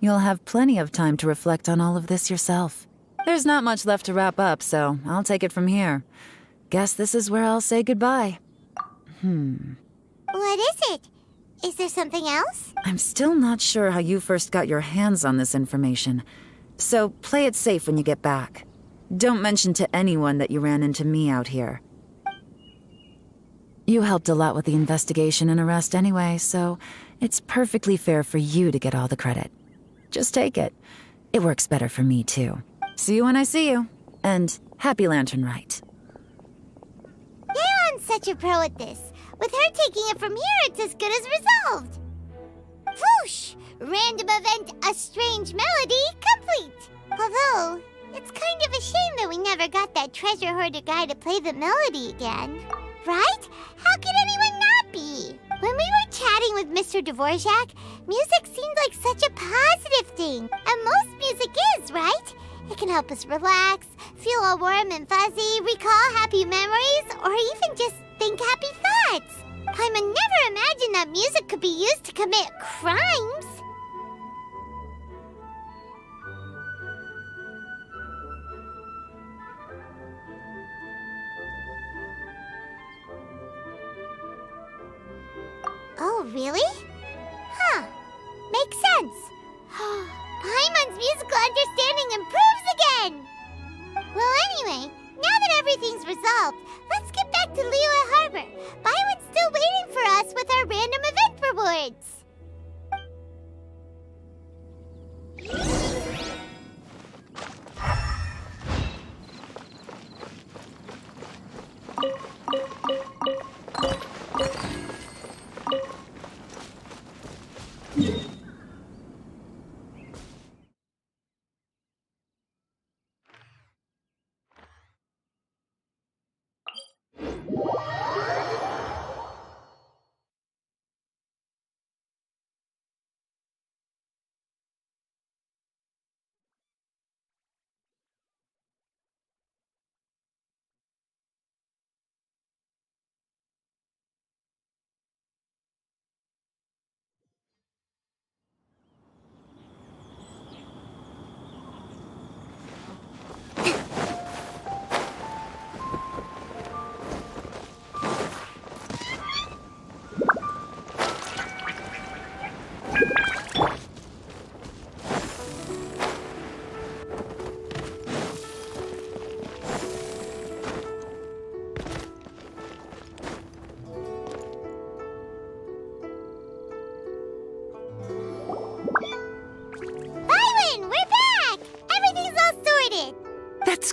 You'll have plenty of time to reflect on all of this yourself. There's not much left to wrap up, so I'll take it from here. Guess this is where I'll say goodbye. What is it? Is there something else? I'm still not sure how you first got your hands on this information, so play it safe when you get back. Don't mention to anyone that you ran into me out here. You helped a lot with the investigation and arrest anyway, so it's perfectly fair for you to get all the credit. Just take it. It works better for me, too. See you when I see you. And happy Lantern Rite. Yeon's such a pro at this. With her taking it from here, it's as good as resolved. Whoosh! Random event, a strange melody, complete. Although, it's kind of a shame that we never got that treasure hoarder guy to play the melody again. Right? How could anyone not be? When we were chatting with Mr. Dvorak, music seemed like such a positive thing. And most music is, right? It can help us relax, feel all warm and fuzzy, recall happy memories, or even just think happy thoughts. Paimon never imagined that music could be used to commit crimes. Oh, really? Huh. Makes sense. Paimon's musical understanding improves again! Well, anyway, now that everything's resolved, let's get back to Liyue Harbor. Byron's still waiting for us with our random event rewards.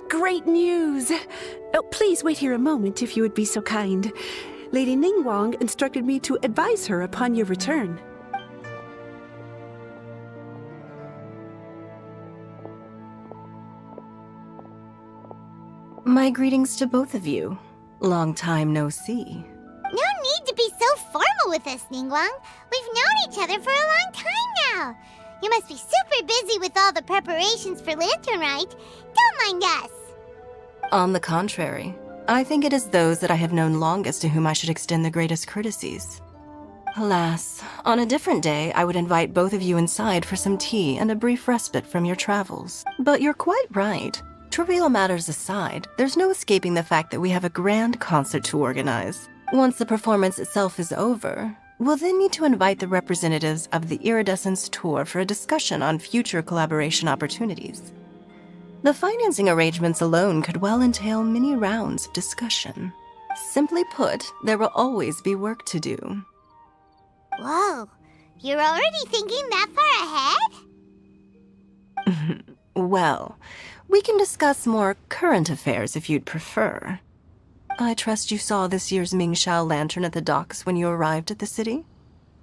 Great news! Oh, please wait here a moment if you would be so kind. Lady Ningguang instructed me to advise her upon your return. My greetings to both of you. Long time no see. No need to be so formal with us, Ningguang. We've known each other for a long time now. You must be super busy with all the preparations for Lantern Rite. Don't mind us. On the contrary, I think it is those that I have known longest to whom I should extend the greatest courtesies. Alas, on a different day, I would invite both of you inside for some tea and a brief respite from your travels. But you're quite right. Trivial matters aside, there's no escaping the fact that we have a grand concert to organize. Once the performance itself is over, we'll then need to invite the representatives of the Iridescence Tour for a discussion on future collaboration opportunities. The financing arrangements alone could well entail many rounds of discussion. Simply put, there will always be work to do. Whoa, you're already thinking that far ahead? Well, we can discuss more current affairs if you'd prefer. I trust you saw this year's Mingxiao lantern at the docks when you arrived at the city?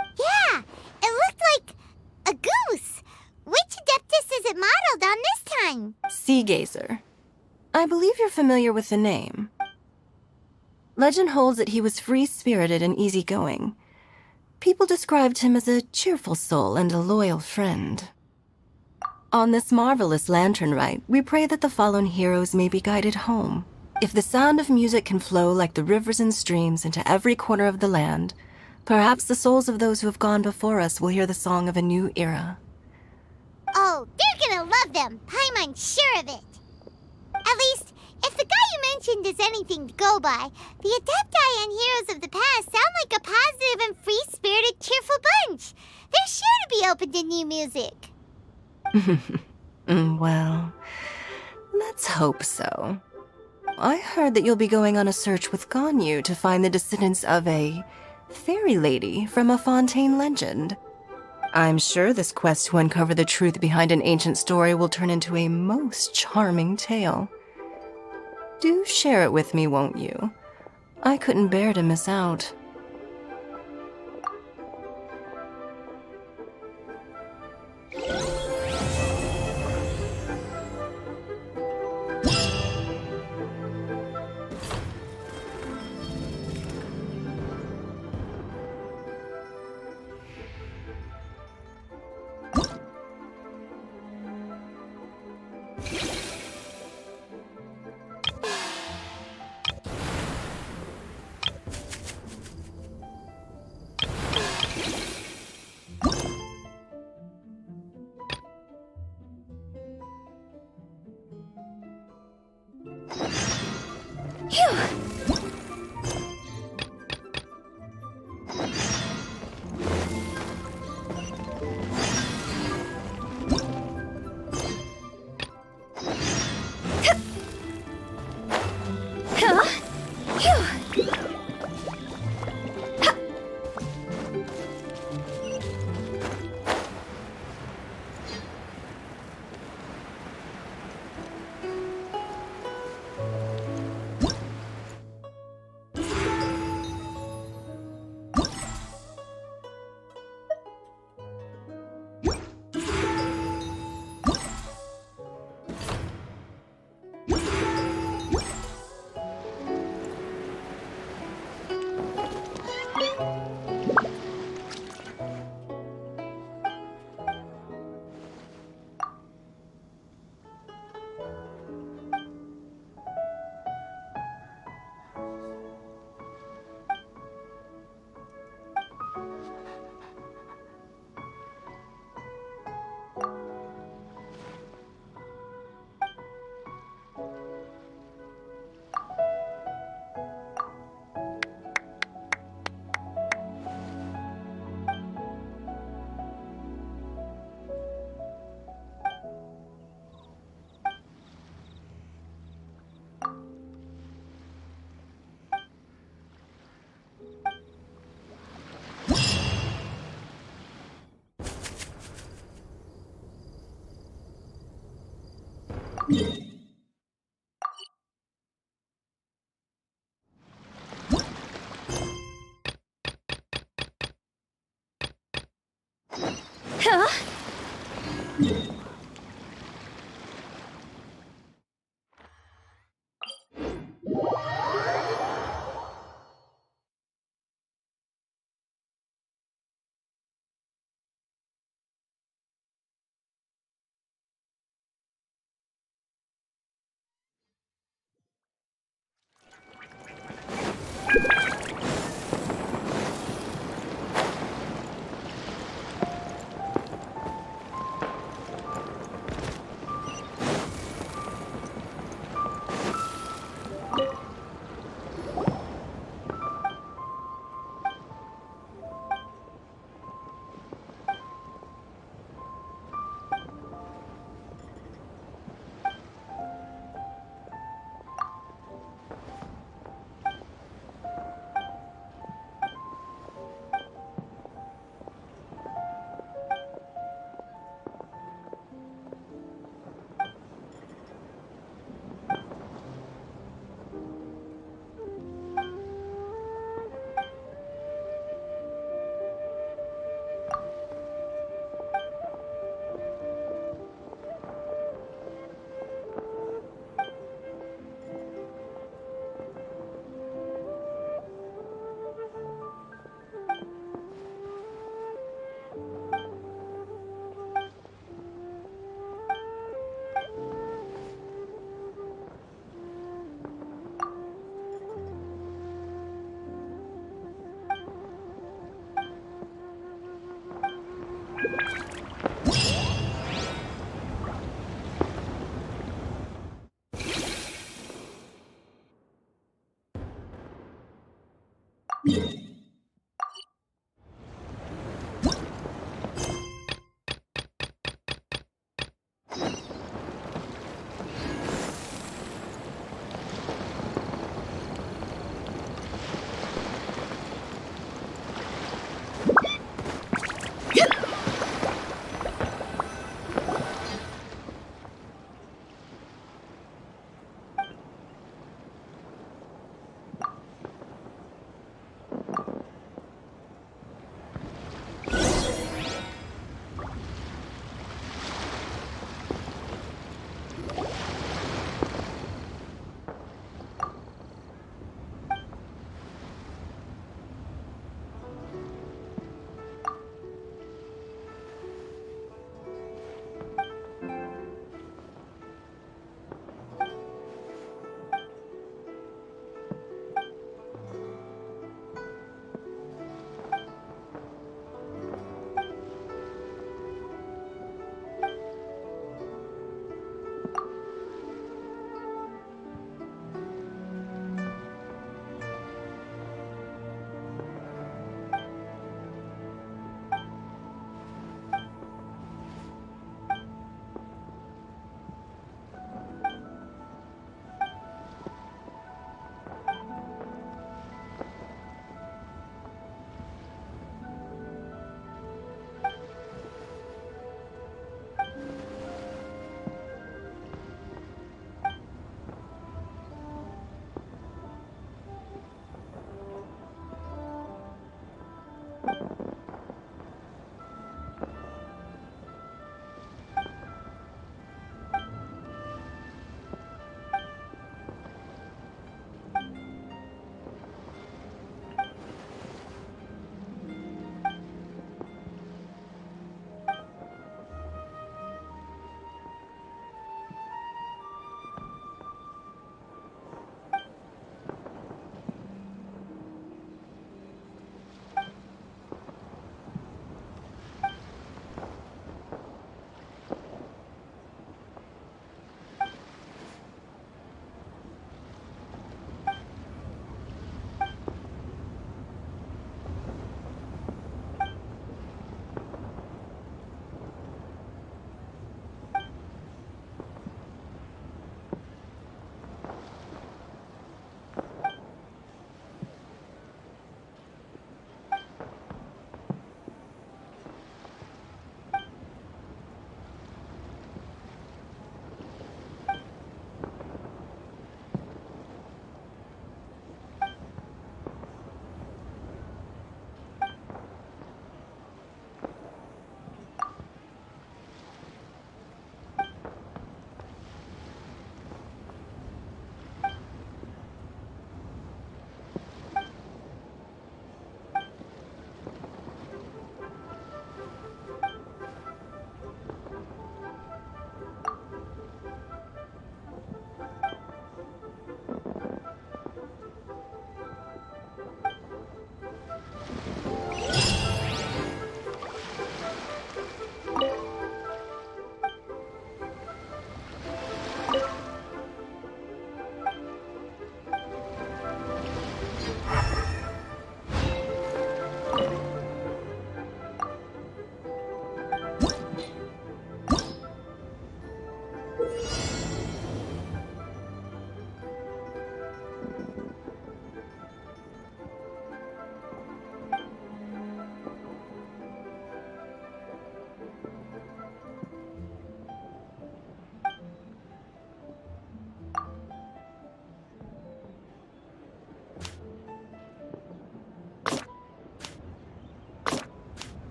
Yeah, it looked like a goose. Which Adeptus is it modeled on this time? Sea Gazer. I believe you're familiar with the name. Legend holds that he was free-spirited and easygoing. People described him as a cheerful soul and a loyal friend. On this marvelous lantern rite, we pray that the fallen heroes may be guided home, If the sound of music can flow like the rivers and streams into every corner of the land, perhaps the souls of those who have gone before us will hear the song of a new era. Oh, they're gonna love them. I'm sure of it. At least, if the guy you mentioned is anything to go by, the Adepti and Heroes of the Past sound like a positive and free-spirited, cheerful bunch. They're sure to be open to new music. Well, let's hope so. I heard that you'll be going on a search with Ganyu to find the descendants of a fairy lady from a Fontaine legend. I'm sure this quest to uncover the truth behind an ancient story will turn into a most charming tale. Do share it with me, won't you? I couldn't bear to miss out.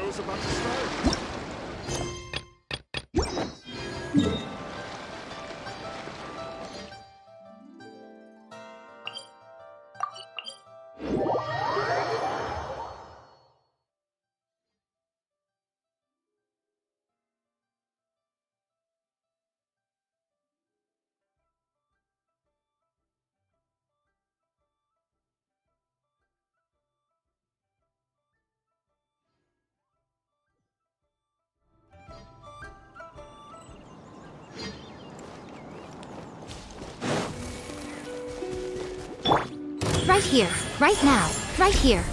show's about to start. Right here, right now, right here.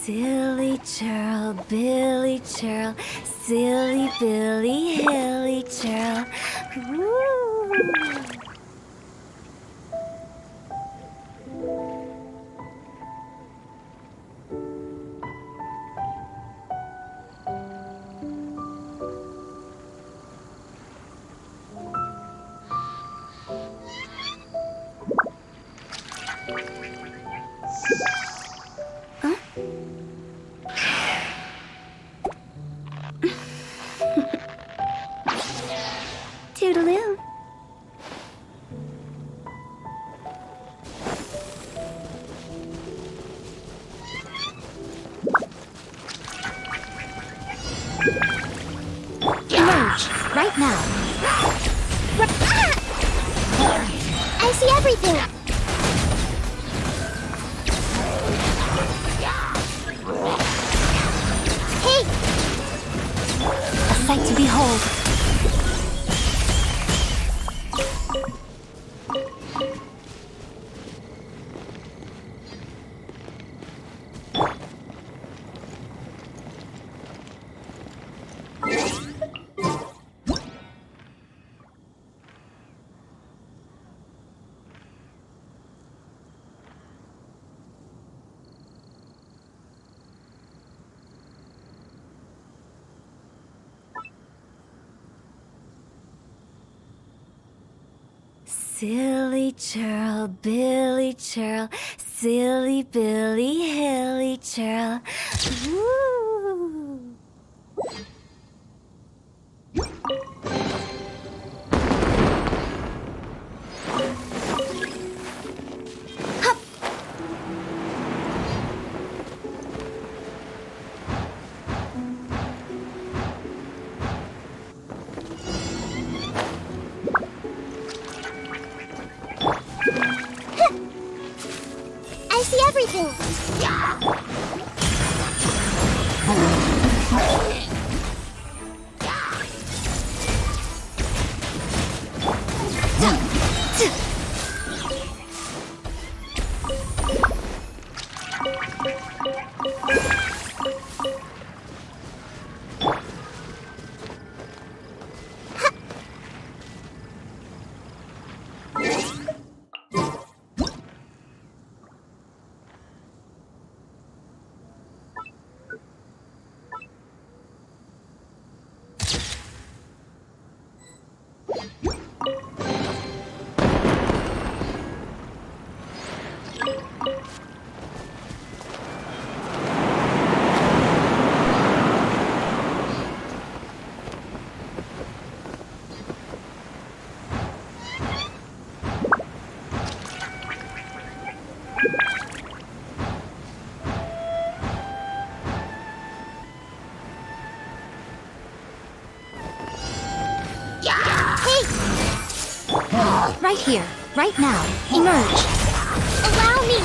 Silly churl, Billy churl, silly Billy, hilly churl. Woo. Toodaloo. Emerge, right now. I see everything. Hey! A sight to behold. Silly churl, Billy churl, silly Billy, hilly churl. Woo! I see everything. Right here, right now. Emerge. Allow me.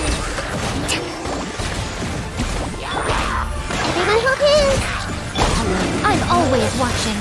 Everyone hold hands. I'm always watching.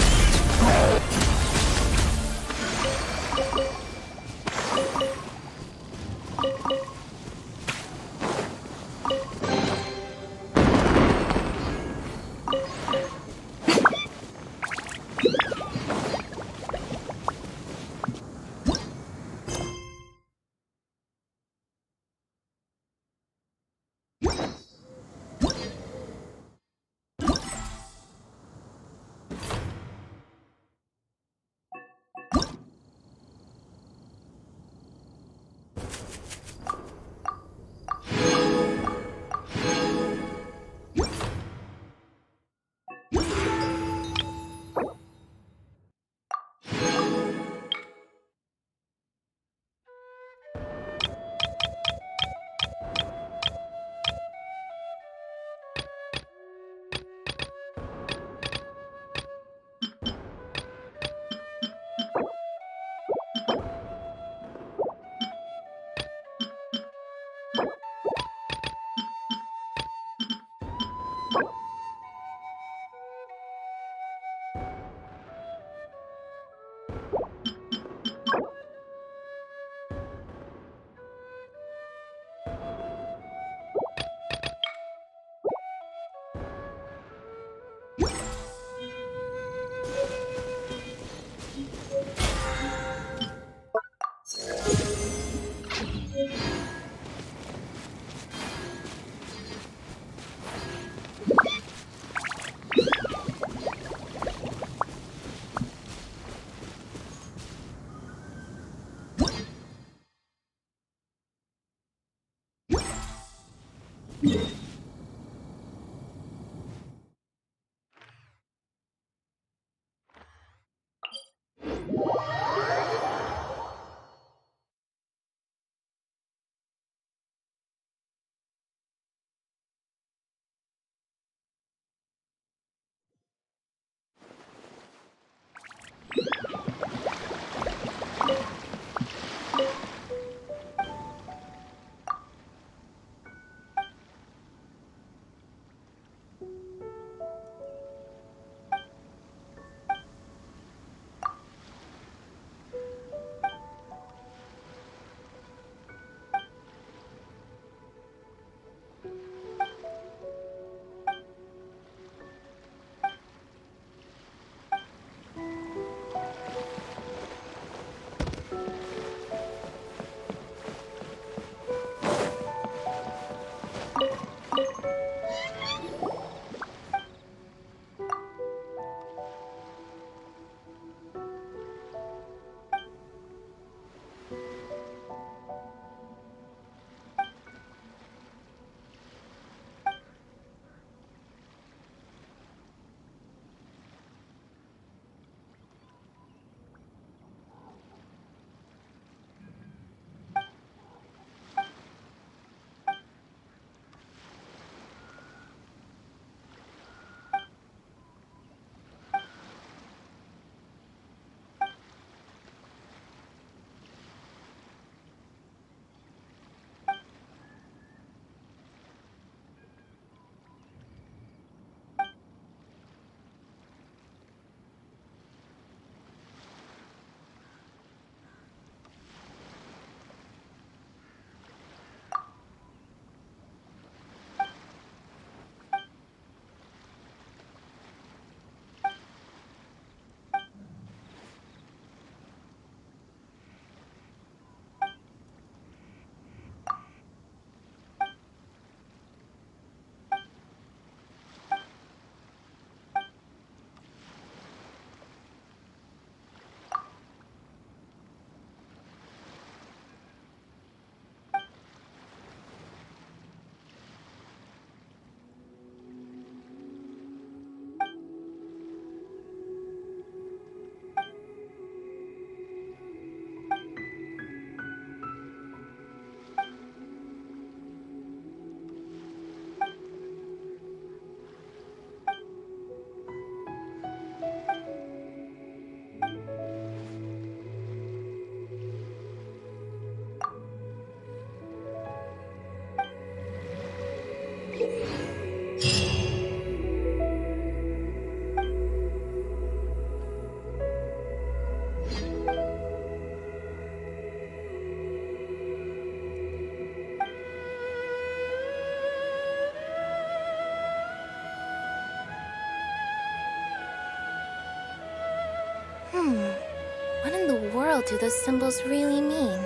world do those symbols really mean?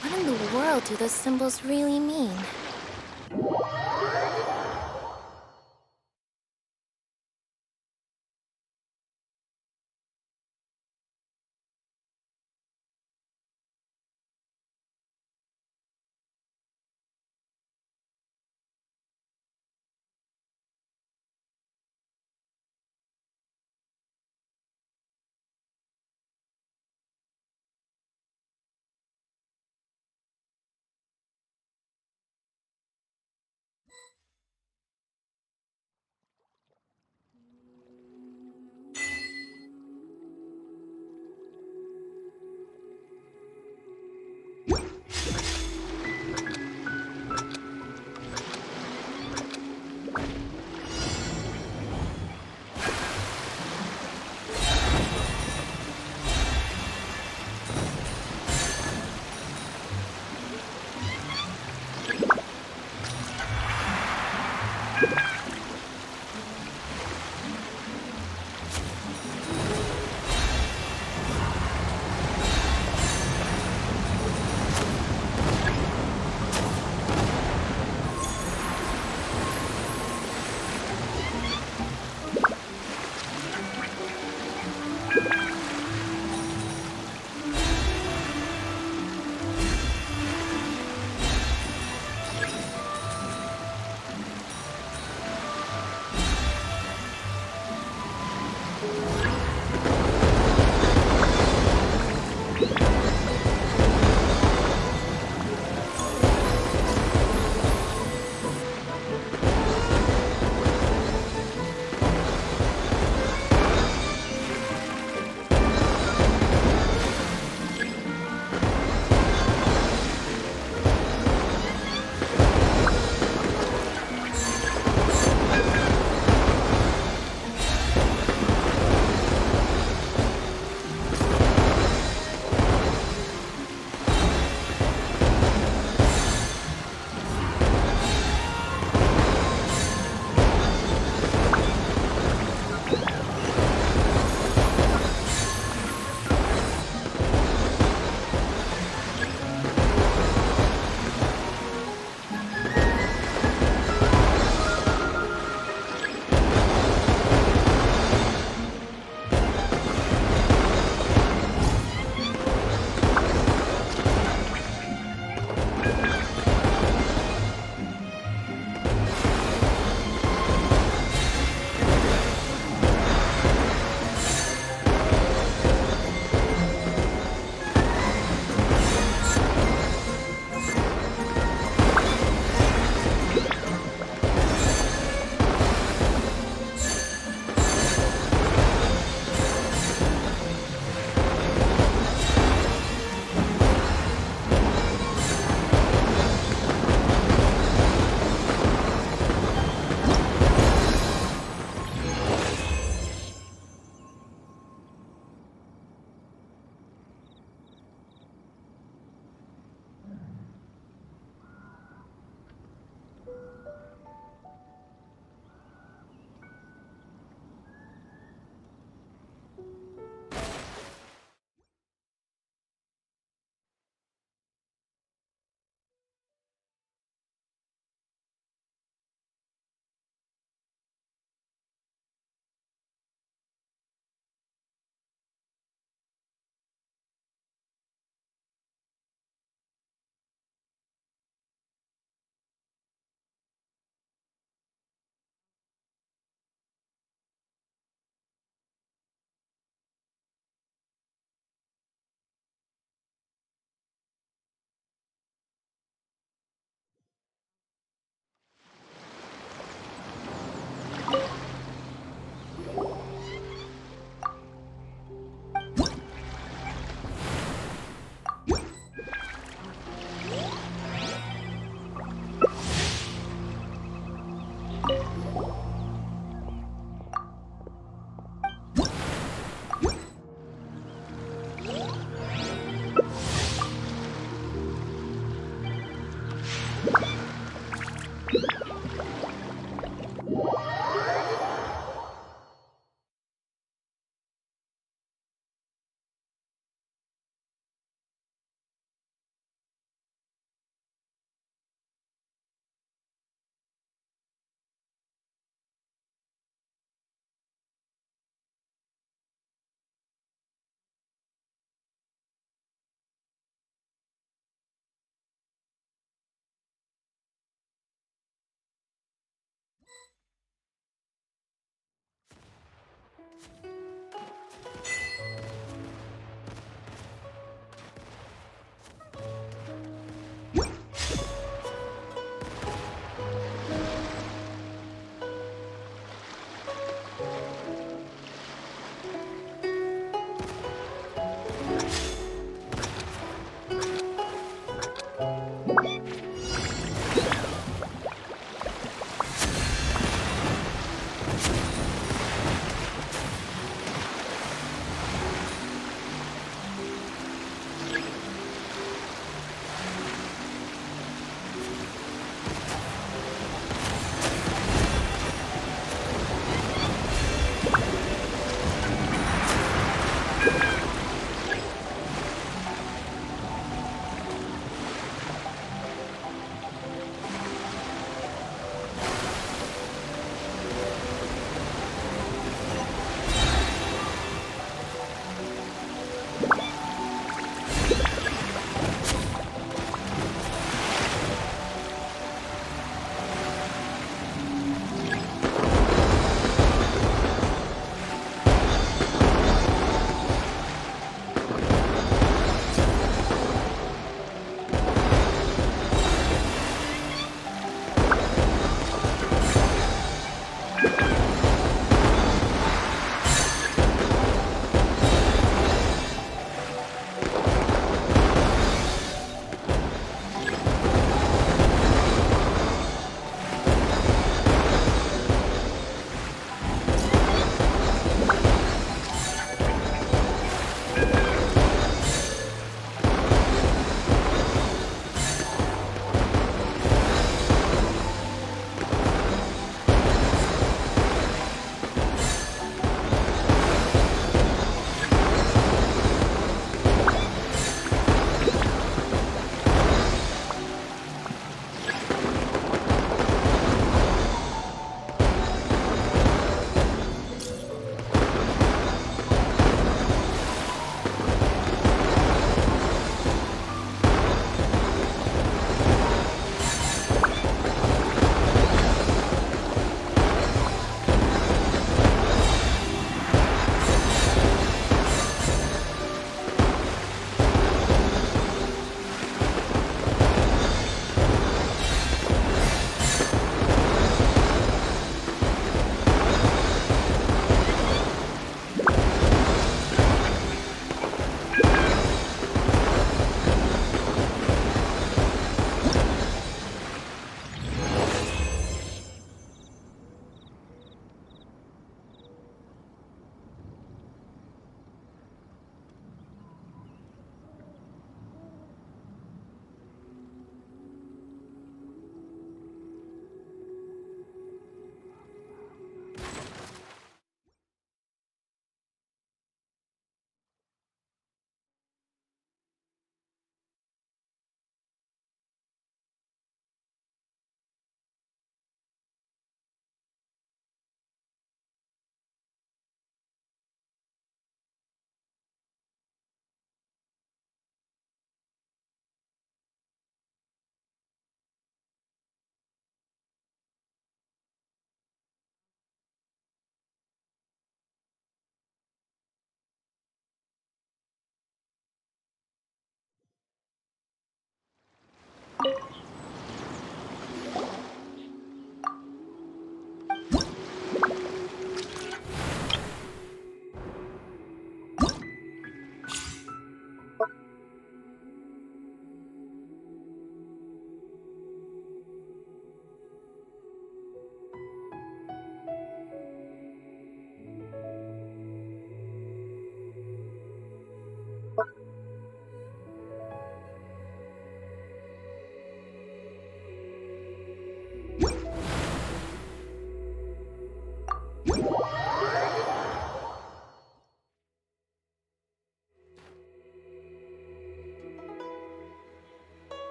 What in the world do those symbols really mean?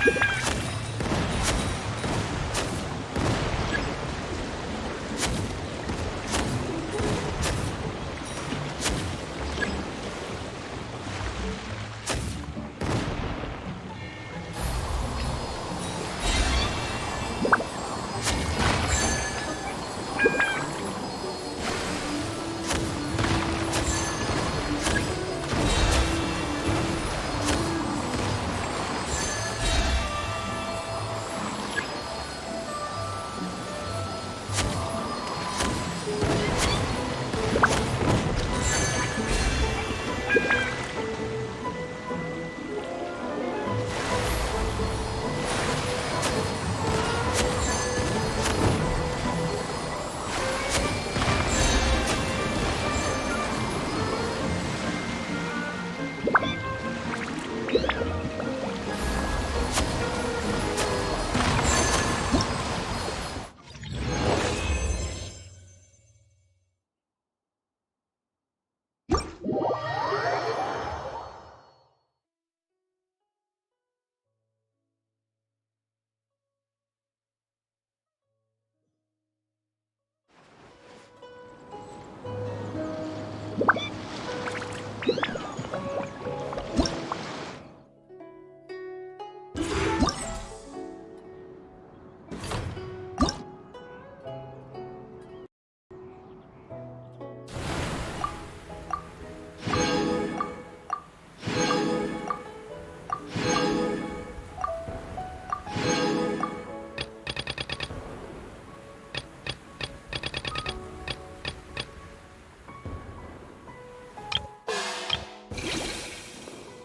you